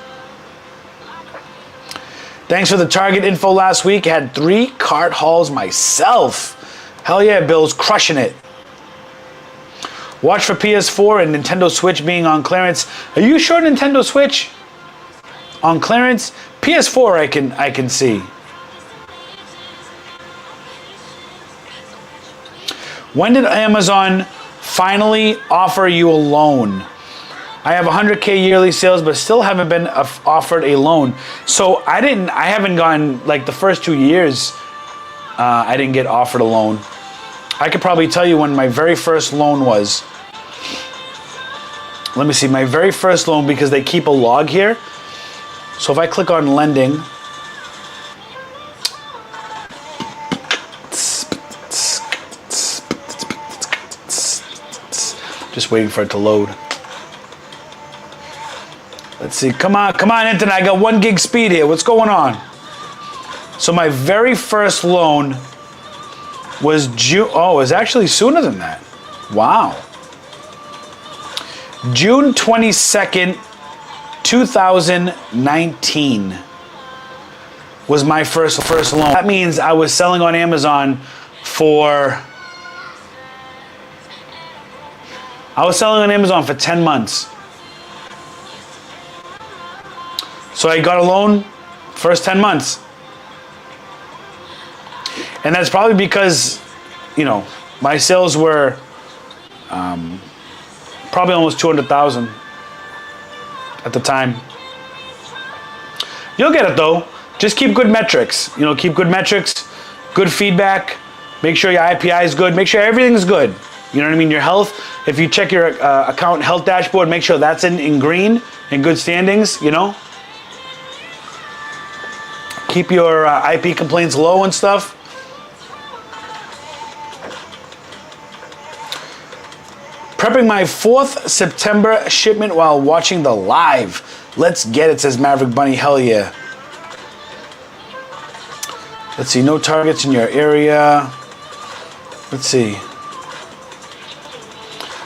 Thanks for the Target info last week. Had 3 cart hauls myself. Hell yeah, Bill's crushing it. Watch for PS4 and Nintendo Switch being on clearance. Are you sure Nintendo Switch on clearance? PS4 I can see. When did Amazon finally offer you a loan? I have 100K yearly sales, but still haven't been offered a loan. So I haven't gone, like the first 2 years, I didn't get offered a loan. I could probably tell you when my very first loan was. Let me see, my very first loan, because they keep a log here. So if I click on lending, just waiting for it to load. Let's see, come on, internet, I got 1 gig speed here, what's going on? So my very first loan was June, it was actually sooner than that. Wow. June 22nd, 2019. was my first loan. That means I was selling on Amazon for 10 months. So I got a loan first 10 months. And that's probably because, my sales were probably almost 200,000 at the time. You'll get it though. Just keep good metrics. Keep good metrics, good feedback. Make sure your IPI is good. Make sure everything's good. You know what I mean? Your health. If you check your account health dashboard, make sure that's in green, in good standings. Keep your IP complaints low and stuff. Prepping my 4th September shipment while watching the live. Let's get it, says Maverick Bunny. Hell yeah. Let's see, no targets in your area. Let's see.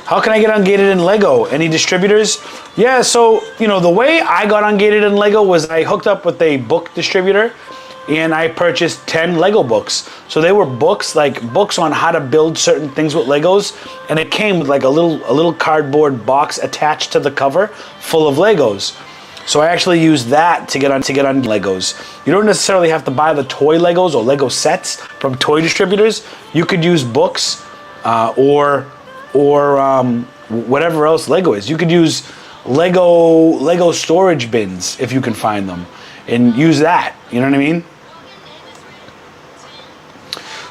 How can I get ungated in Lego? Any distributors? Yeah, so, the way I got ungated in Lego was I hooked up with a book distributor and I purchased 10 Lego books. So they were books on how to build certain things with Legos, and it came with like a little cardboard box attached to the cover full of Legos. So I actually used that to get on Legos. You don't necessarily have to buy the toy Legos or Lego sets from toy distributors. You could use books or whatever else Lego is. You could use Lego storage bins if you can find them and use that. You know what I mean?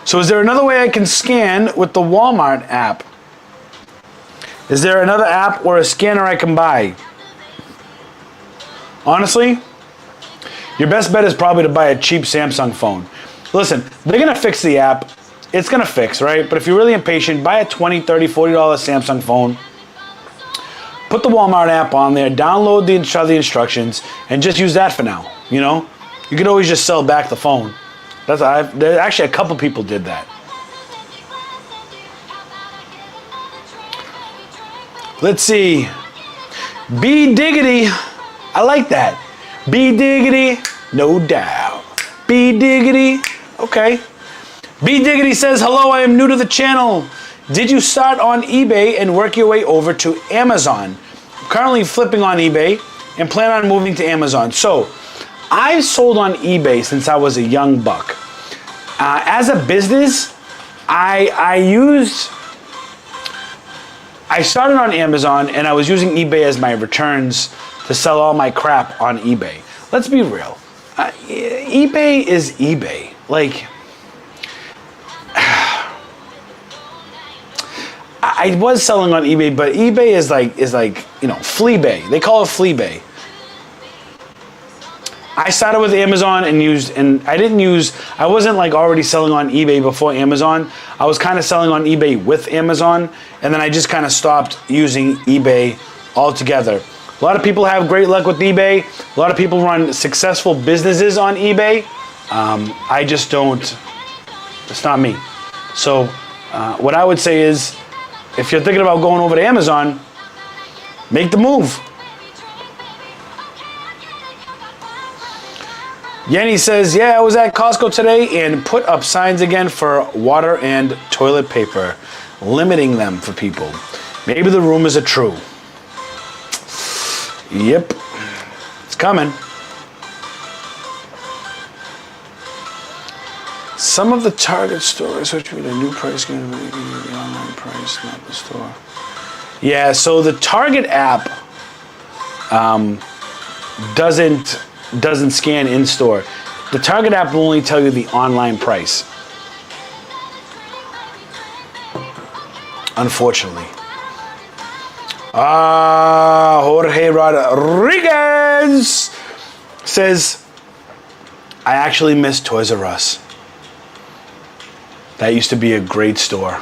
So is there another way I can scan with the Walmart app? Is there another app or a scanner I can buy? Honestly, your best bet is probably to buy a cheap Samsung phone. Listen, they're going to fix the app. It's going to fix, right? But if you're really impatient, buy a $20, $30, $40 Samsung phone. Put the Walmart app on there, download the instructions, and just use that for now. You can always just sell back the phone. There actually a couple people did that. Let's see. B Diggity. I like that. B Diggity, no doubt. B Diggity, okay. B Diggity says, hello, I am new to the channel. Did you start on eBay and work your way over to Amazon? I'm currently flipping on eBay and plan on moving to Amazon. So, I've sold on eBay since I was a young buck. As a business, I started on Amazon and I was using eBay as my returns to sell all my crap on eBay. Let's be real. eBay is eBay. I was selling on eBay, but eBay is like Fleabay. They call it Fleabay. I started with Amazon I wasn't already selling on eBay before Amazon. I was kind of selling on eBay with Amazon, and then I just kind of stopped using eBay altogether. A lot of people have great luck with eBay. A lot of people run successful businesses on eBay. I just don't. It's not me. So what I would say is, if you're thinking about going over to Amazon, make the move. Yenny says, yeah, I was at Costco today and put up signs again for water and toilet paper, limiting them for people. Maybe the rumors are true. Yep, it's coming. Some of the Target stores, which mean a new price going to be the online price, not the store. Yeah, so the Target app doesn't scan in store. The Target app will only tell you the online price. Unfortunately. Jorge Rodriguez says, I actually miss Toys R Us. That used to be a great store.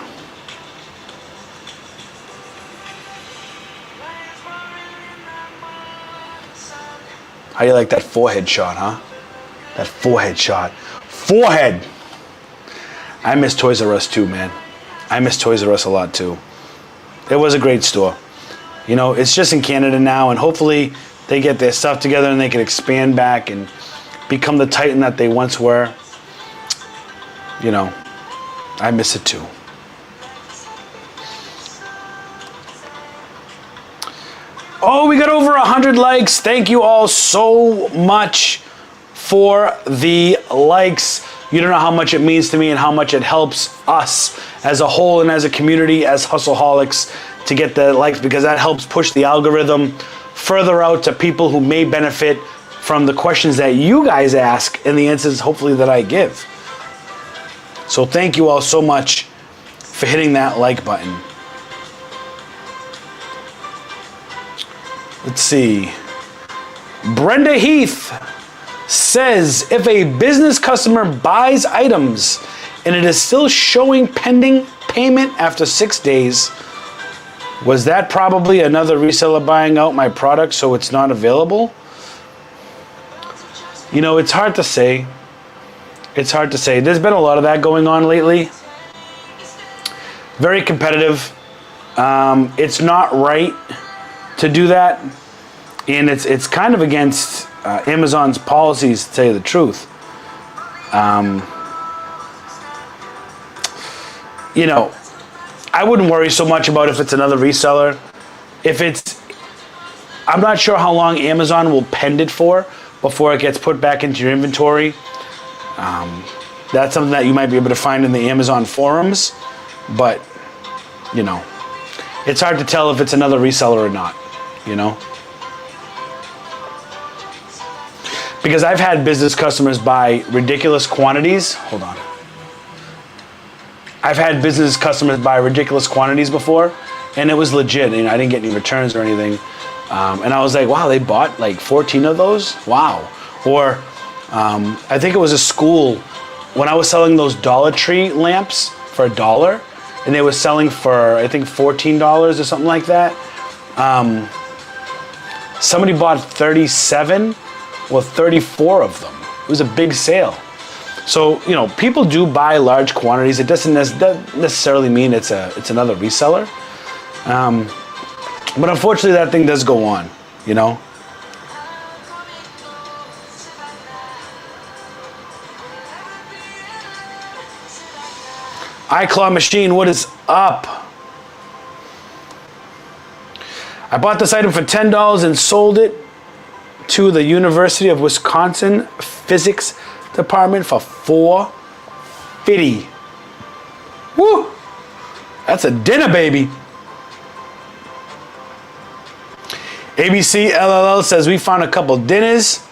How do you like that forehead shot, huh? That forehead shot. Forehead! I miss Toys R Us too, man. I miss Toys R Us a lot too. It was a great store. You know, it's just in Canada now, and hopefully they get their stuff together and they can expand back and become the titan that they once were, you know, I miss it too. Oh, we got over 100 likes. Thank you all so much for the likes. You don't know how much it means to me and how much it helps us as a whole and as a community, as Hustleholics, to get the likes, because that helps push the algorithm further out to people who may benefit from the questions that you guys ask and the answers, hopefully, that I give. So thank you all so much for hitting that like button. Let's see. Brenda Heath says, if a business customer buys items and it is still showing pending payment after 6 days, was that probably another reseller buying out my product so it's not available? You know, it's hard to say. It's hard to say. There's been a lot of that going on lately. Very competitive. It's not right to do that, and it's kind of against Amazon's policies, to tell you the truth. You know, I wouldn't worry so much about if it's another reseller. I'm not sure how long Amazon will pend it for before it gets put back into your inventory. That's something that you might be able to find in the Amazon forums, but you know, it's hard to tell if it's another reseller or not, you know? Because I've had business customers buy ridiculous quantities. Hold on. I've had business customers buy ridiculous quantities before, and it was legit. You know, I didn't get any returns or anything. And I was like, wow, they bought like 14 of those? Wow. Or I think it was a school, when I was selling those Dollar Tree lamps for $1, and they were selling for, I think, $14 or something like that. Somebody bought 37 or 34 of them. It was a big sale. So, you know, people do buy large quantities. It doesn't necessarily mean it's another reseller. But unfortunately, that thing does go on, you know? iClaw Machine, what is up? I bought this item for $10 and sold it to the University of Wisconsin Physics Department for $4.50. Woo! That's a dinner, baby. ABC LLL says we found a couple dinners.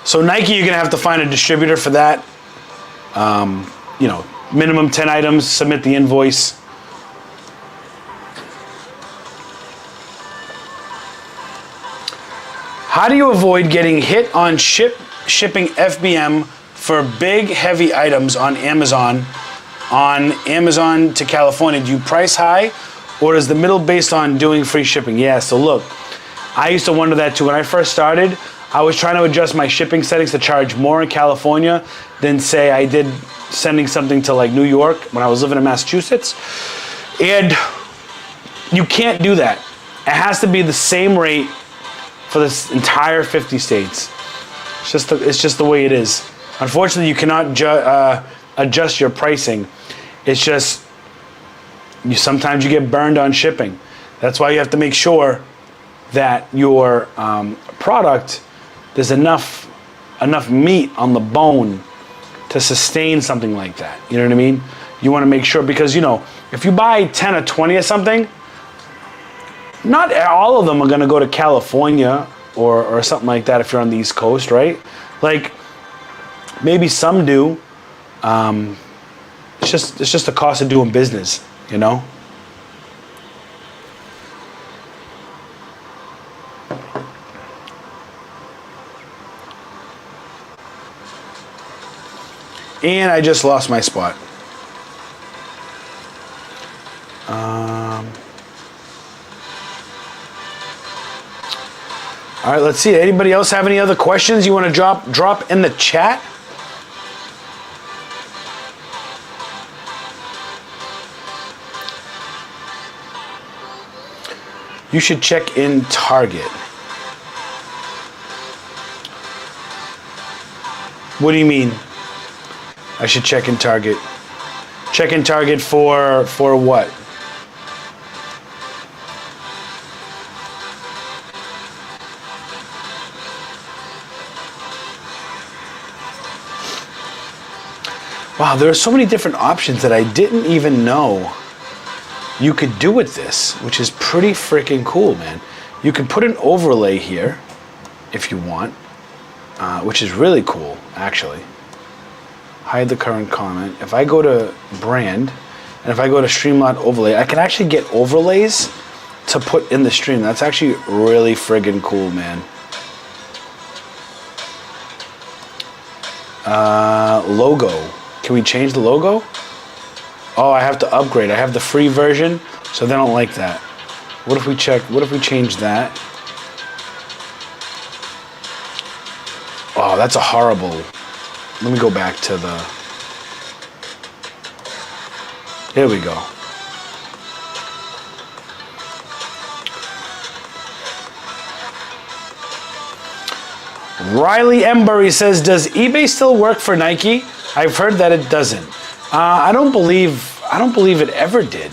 So Nike, you're gonna have to find a distributor for that. You know, minimum 10 items, submit the invoice. How do you avoid getting hit on shipping FBM for big, heavy items on Amazon to California? Do you price high, or is the middle based on doing free shipping? Yeah, so look, I used to wonder that too. When I first started, I was trying to adjust my shipping settings to charge more in California than, say, I did sending something to like New York when I was living in Massachusetts. And you can't do that. It has to be the same rate for this entire 50 states. It's just the way it is. Unfortunately, you cannot adjust your pricing. It's just, sometimes you get burned on shipping. That's why you have to make sure that your product, there's enough meat on the bone to sustain something like that. You know what I mean? You want to make sure, because, you know, if you buy 10 or 20 or something, not all of them are going to go to California or something like that if you're on the East Coast, right? Like, maybe some do. It's just the cost of doing business, you know? And I just lost my spot. All right, let's see. Anybody else have any other questions you want to drop in the chat? You should check in Target. What do you mean? I should check in Target. Check in Target for what? Wow, there are so many different options that I didn't even know you could do with this, which is pretty freaking cool, man. You can put an overlay here if you want, which is really cool, actually. Hide the current comment. If I go to brand, and if I go to Streamlot overlay, I can actually get overlays to put in the stream. That's actually really friggin' cool, man. Logo. Can we change the logo? Oh, I have to upgrade. I have the free version, so they don't like that. What if we change that? Oh, that's a horrible. Let me go back to the. Here we go. Riley Embury says, does eBay still work for Nike? I've heard that it doesn't. I don't believe it ever did.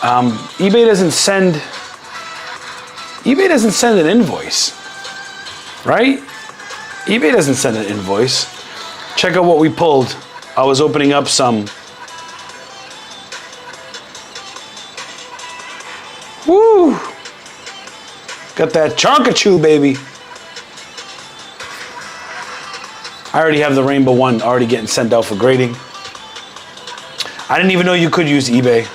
eBay doesn't send an invoice, right? eBay doesn't send an invoice. Check out what we pulled. I was opening up some. Woo! Got that chonkachu, baby. I already have the rainbow one already getting sent out for grading. I didn't even know you could use eBay.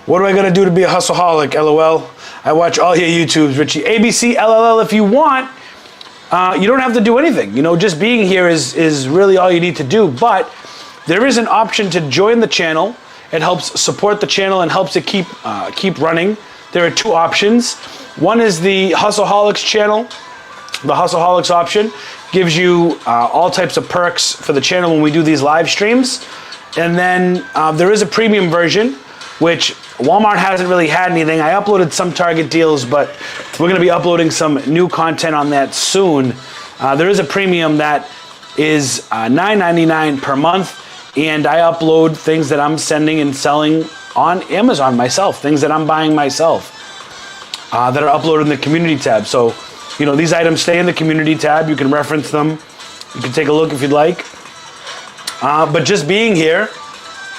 What am I gonna do to be a hustleaholic? LOL. I watch all your YouTubes, Richie. ABC, LLL if you want. You don't have to do anything. You know, just being here is really all you need to do. But there is an option to join the channel. It helps support the channel and helps it keep running. There are two options. One is the Hustleholics channel. The Hustleholics option gives you all types of perks for the channel when we do these live streams. And then there is a premium version, which Walmart hasn't really had anything. I uploaded some Target deals, but we're gonna be uploading some new content on that soon. There is a premium that is $9.99 per month. And I upload things that I'm sending and selling on Amazon myself, things that I'm buying myself that are uploaded in the community tab. So, you know, these items stay in the community tab. You can reference them. You can take a look if you'd like. But just being here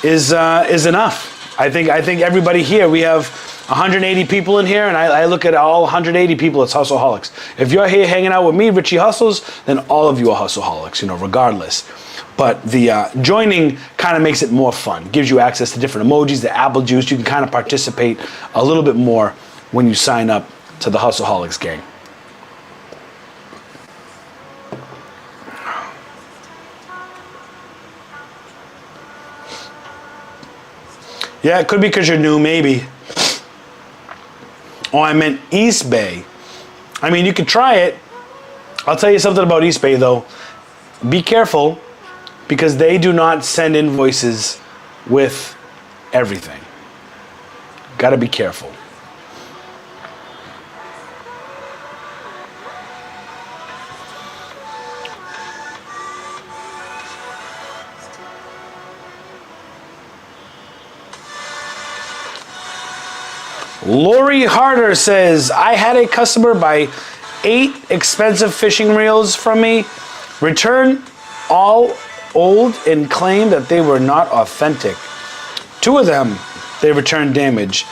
is enough. I think everybody here, we have 180 people in here, and I look at all 180 people as hustleaholics. If you're here hanging out with me, Richie Hustles, then all of you are hustleaholics, you know, regardless. But the joining kind of makes it more fun. Gives you access to different emojis, the apple juice. You can kind of participate a little bit more when you sign up to the Hustleholics Gang. Yeah, it could be because you're new, maybe. Oh, I meant East Bay. I mean, you could try it. I'll tell you something about East Bay, though. Be careful, because they do not send invoices with everything. Gotta be careful. Lori Harder says, I had a customer buy 8 expensive fishing reels from me, return all old and claim that they were not authentic. 2 of them, they returned damaged.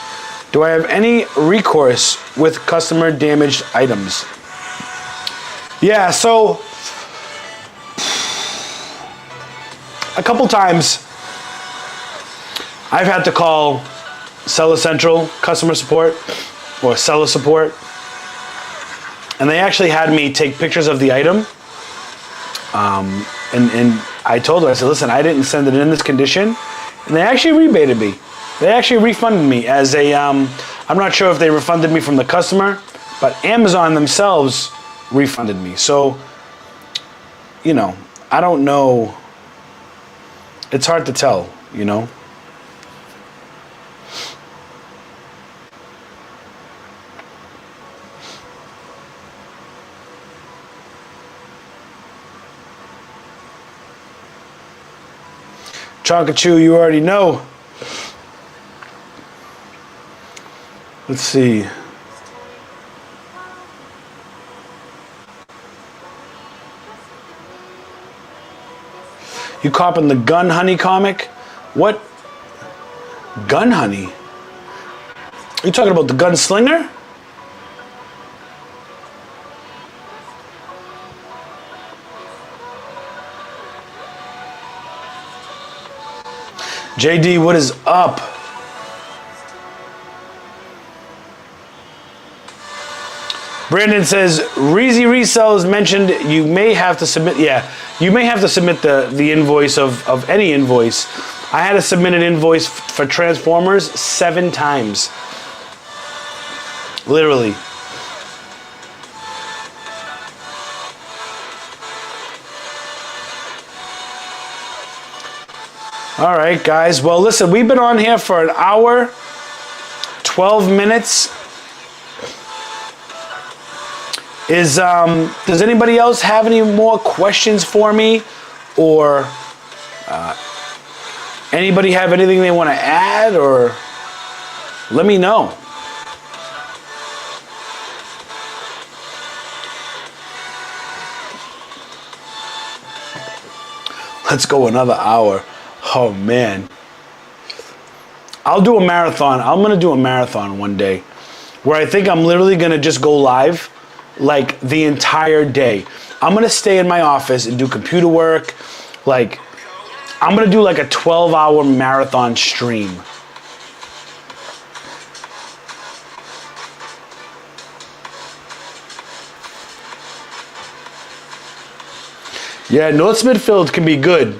Do I have any recourse with customer damaged items? Yeah, so a couple times I've had to call Seller Central customer support or seller support, and they actually had me take pictures of the item. And I told her, I said, listen, I didn't send it in this condition. And they actually rebated me. They actually refunded me as a, I'm not sure if they refunded me from the customer, but Amazon themselves refunded me. So you know, I don't know. It's hard to tell, you know. Chonkachu, you already know. Let's see. You copping the Gun Honey comic? What? Gun Honey? You talking about the Gunslinger? JD, what is up? Brandon says, reezy resells mentioned you may have to submit, yeah, you may have to submit the invoice of any invoice. I had to submit an invoice for Transformers 7 times. Literally. All right, guys. Well, listen, we've been on here for an hour, 12 minutes. Does anybody else have any more questions for me? Or anybody have anything they want to add? Or let me know. Let's go another hour. Oh, man. I'll do a marathon. I'm going to do a marathon one day where I think I'm literally going to just go live like the entire day. I'm going to stay in my office and do computer work. Like, I'm going to do like a 12-hour marathon stream. Yeah, North Smithfield can be good.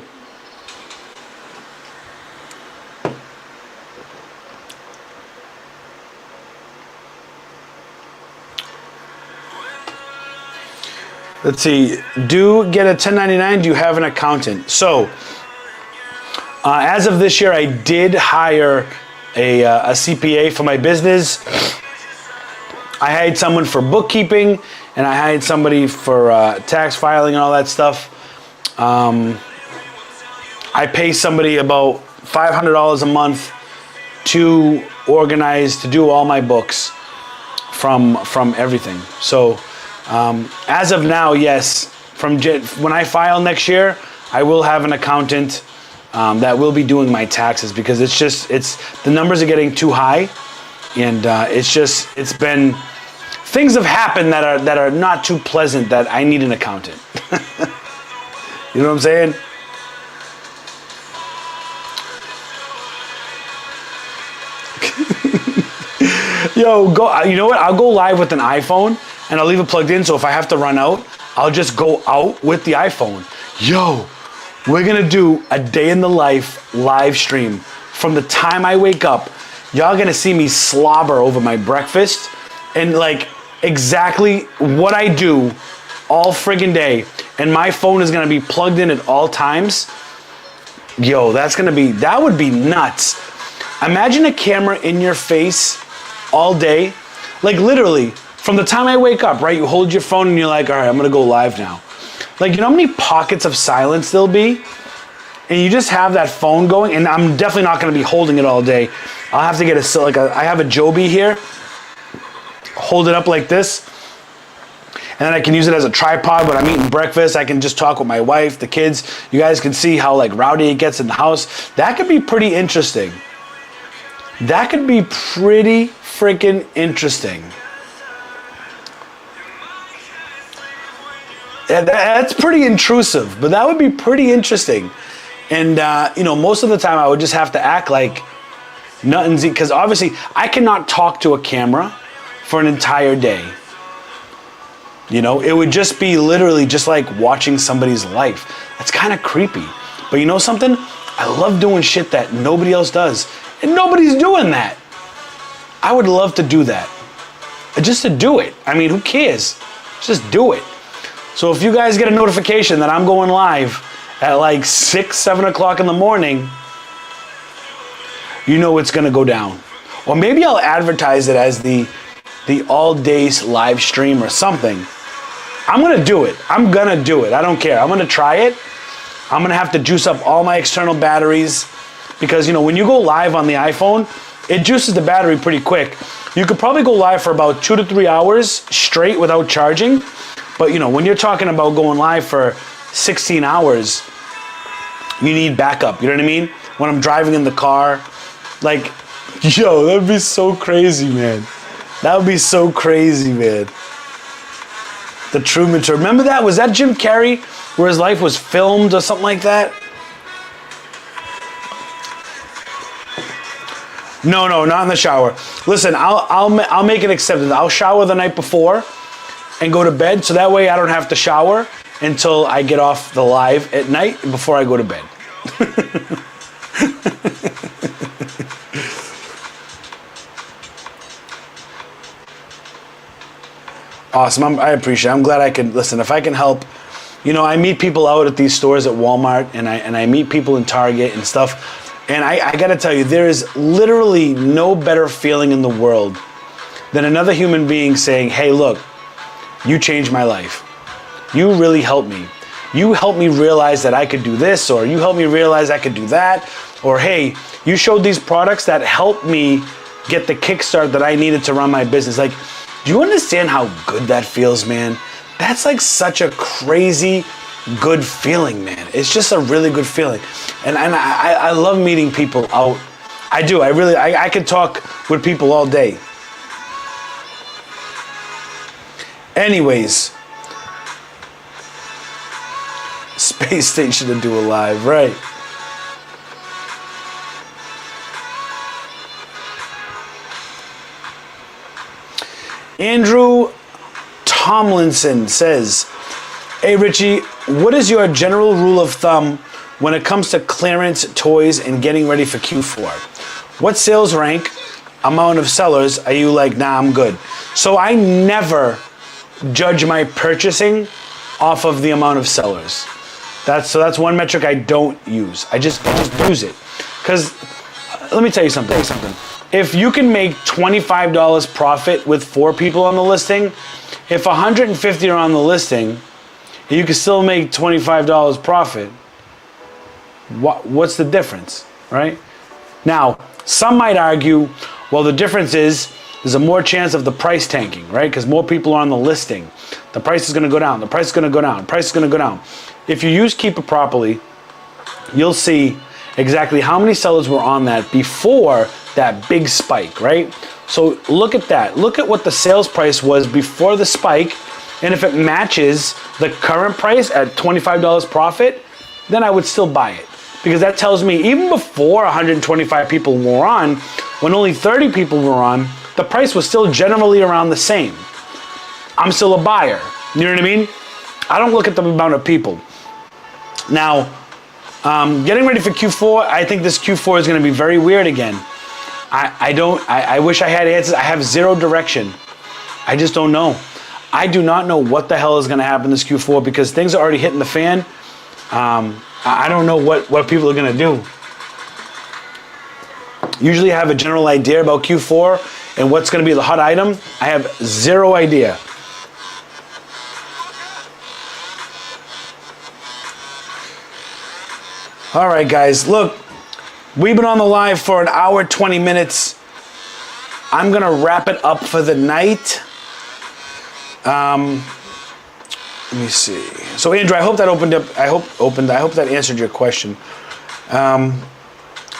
Let's see, do get a 1099, do you have an accountant? So, as of this year, I did hire a CPA for my business. I hired someone for bookkeeping, and I hired somebody for tax filing and all that stuff. I pay somebody about $500 a month to organize, to do all my books from everything. So, as of now, yes, when I file next year, I will have an accountant that will be doing my taxes, because the numbers are getting too high, and things have happened that are not too pleasant, that I need an accountant. You know what I'm saying? Yo, you know what? I'll go live with an iPhone and I'll leave it plugged in, so if I have to run out, I'll just go out with the iPhone. Yo, we're gonna do a day in the life live stream. From the time I wake up, y'all gonna see me slobber over my breakfast and like exactly what I do all friggin' day. And my phone is gonna be plugged in at all times. Yo, that would be nuts. Imagine a camera in your face all day. Like literally, from the time I wake up, right? You hold your phone and you're like, all right, I'm gonna go live now. Like, you know how many pockets of silence there'll be? And you just have that phone going, and I'm definitely not gonna be holding it all day. I'll have to get I have a Joby here. Hold it up like this. And then I can use it as a tripod when I'm eating breakfast. I can just talk with my wife, the kids. You guys can see how like rowdy it gets in the house. That could be pretty interesting. That could be pretty freaking interesting. That's pretty intrusive, but that would be pretty interesting. And, most of the time I would just have to act like nothing's, because obviously I cannot talk to a camera for an entire day. It would just be literally just like watching somebody's life. That's kind of creepy. But you know something? I love doing shit that nobody else does. And nobody's doing that. I would love to do that. Just to do it. I mean, who cares? Just do it. So if you guys get a notification that I'm going live at like 6, 7 o'clock in the morning, you know it's gonna go down. Or maybe I'll advertise it as the all days live stream or something. I'm gonna do it. I'm gonna do it. I don't care. I'm gonna try it. I'm gonna have to juice up all my external batteries because, you know, when you go live on the iPhone, it juices the battery pretty quick. You could probably go live for about 2 to 3 hours straight without charging. But, you know, when you're talking about going live for 16 hours, you need backup. You know what I mean? When I'm driving in the car, like, yo, that'd be so crazy, man. That would be so crazy, man. The Truman Show. Remember that? Was that Jim Carrey where his life was filmed or something like that? No, not in the shower. Listen, I'll make an exception. I'll shower the night before and go to bed, so that way I don't have to shower until I get off the live at night before I go to bed. Awesome. I appreciate it. I'm glad I could listen. If I can help, you know, I meet people out at these stores at Walmart, and I meet people in Target and stuff. And I got to tell you, there is literally no better feeling in the world than another human being saying, hey, look, you changed my life. You really helped me. You helped me realize that I could do this, or you helped me realize I could do that. Or, hey, you showed these products that helped me get the kickstart that I needed to run my business. Like, do you understand how good that feels, man? That's like such a crazy good feeling, man. It's just a really good feeling. And I love meeting people out. I do. I could talk with people all day. Anyways, space station to do a live, right? Andrew Tomlinson says, hey Richie, what is your general rule of thumb when it comes to clearance, toys, and getting ready for Q4? What sales rank, amount of sellers are you like, nah, I'm good? So I never judge my purchasing off of the amount of sellers. That's one metric I don't use. I just use it. Because let me tell you something. If you can make $25 profit with 4 people on the listing, if 150 are on the listing, you can still make $25 profit. What's the difference, right? Now, some might argue, well, the difference is there's a more chance of the price tanking, right? Because more people are on the listing. The price is going to go down. The price is going to go down. The price is going to go down. If you use Keeper properly, you'll see exactly how many sellers were on that before that big spike, right? So look at that. Look at what the sales price was before the spike. And if it matches the current price at $25 profit, then I would still buy it. Because that tells me even before 125 people were on, when only 30 people were on, the price was still generally around the same. I'm still a buyer. You know what I mean? I don't look at the amount of people. Now, getting ready for Q4, I think this Q4 is going to be very weird again. I wish I had answers. I have zero direction. I just don't know. I do not know what the hell is going to happen this Q4 because things are already hitting the fan. I don't know what people are going to do. Usually I have a general idea about Q4 and what's going to be the hot item. I have zero idea. All right, guys, look, we've been on the live for an hour, 20 minutes. I'm going to wrap it up for the night. Let me see. So Andrew, I hope that opened up. I hope that answered your question.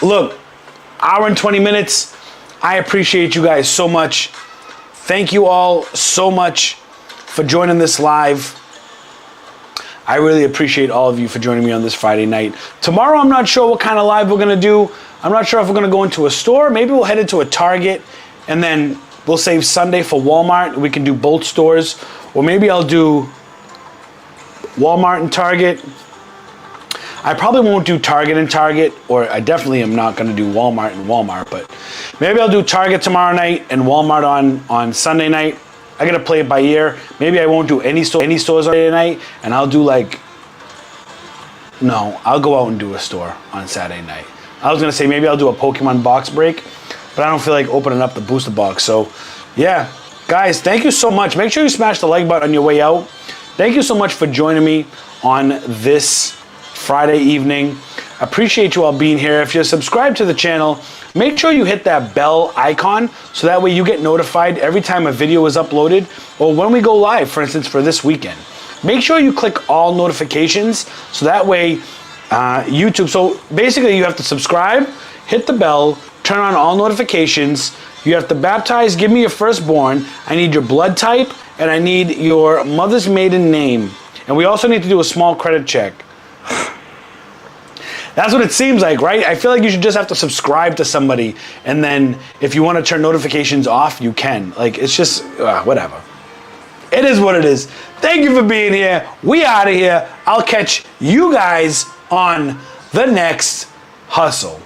Look, hour and 20 minutes. I appreciate you guys so much. Thank you all so much for joining this live. I really appreciate all of you for joining me on this Friday night. Tomorrow, I'm not sure what kind of live we're gonna do. I'm not sure if we're gonna go into a store. Maybe we'll head into a Target, and then we'll save Sunday for Walmart. We can do both stores, or maybe I'll do Walmart and Target. I probably won't do Target and Target, or I definitely am not gonna do Walmart and Walmart, but maybe I'll do Target tomorrow night and Walmart on Sunday night. I gotta play it by ear. Maybe I won't do any stores on Saturday night, and I'll do like, no, I'll go out and do a store on Saturday night. I was gonna say maybe I'll do a Pokemon box break, but I don't feel like opening up the booster box. So yeah, guys, thank you so much. Make sure you smash the like button on your way out. Thank you so much for joining me on this Friday evening. Appreciate you all being here. If you're subscribed to the channel, make sure you hit that bell icon so that way you get notified every time a video is uploaded or when we go live, for instance, for this weekend. Make sure you click all notifications so that way YouTube, so basically you have to subscribe, hit the bell, turn on all notifications. You have to baptize, give me your firstborn. I need your blood type and I need your mother's maiden name. And we also need to do a small credit check. That's what it seems like, right? I feel like you should just have to subscribe to somebody, and then if you want to turn notifications off, you can. Like, it's just, whatever. It is what it is. Thank you for being here. We out of here. I'll catch you guys on the next hustle.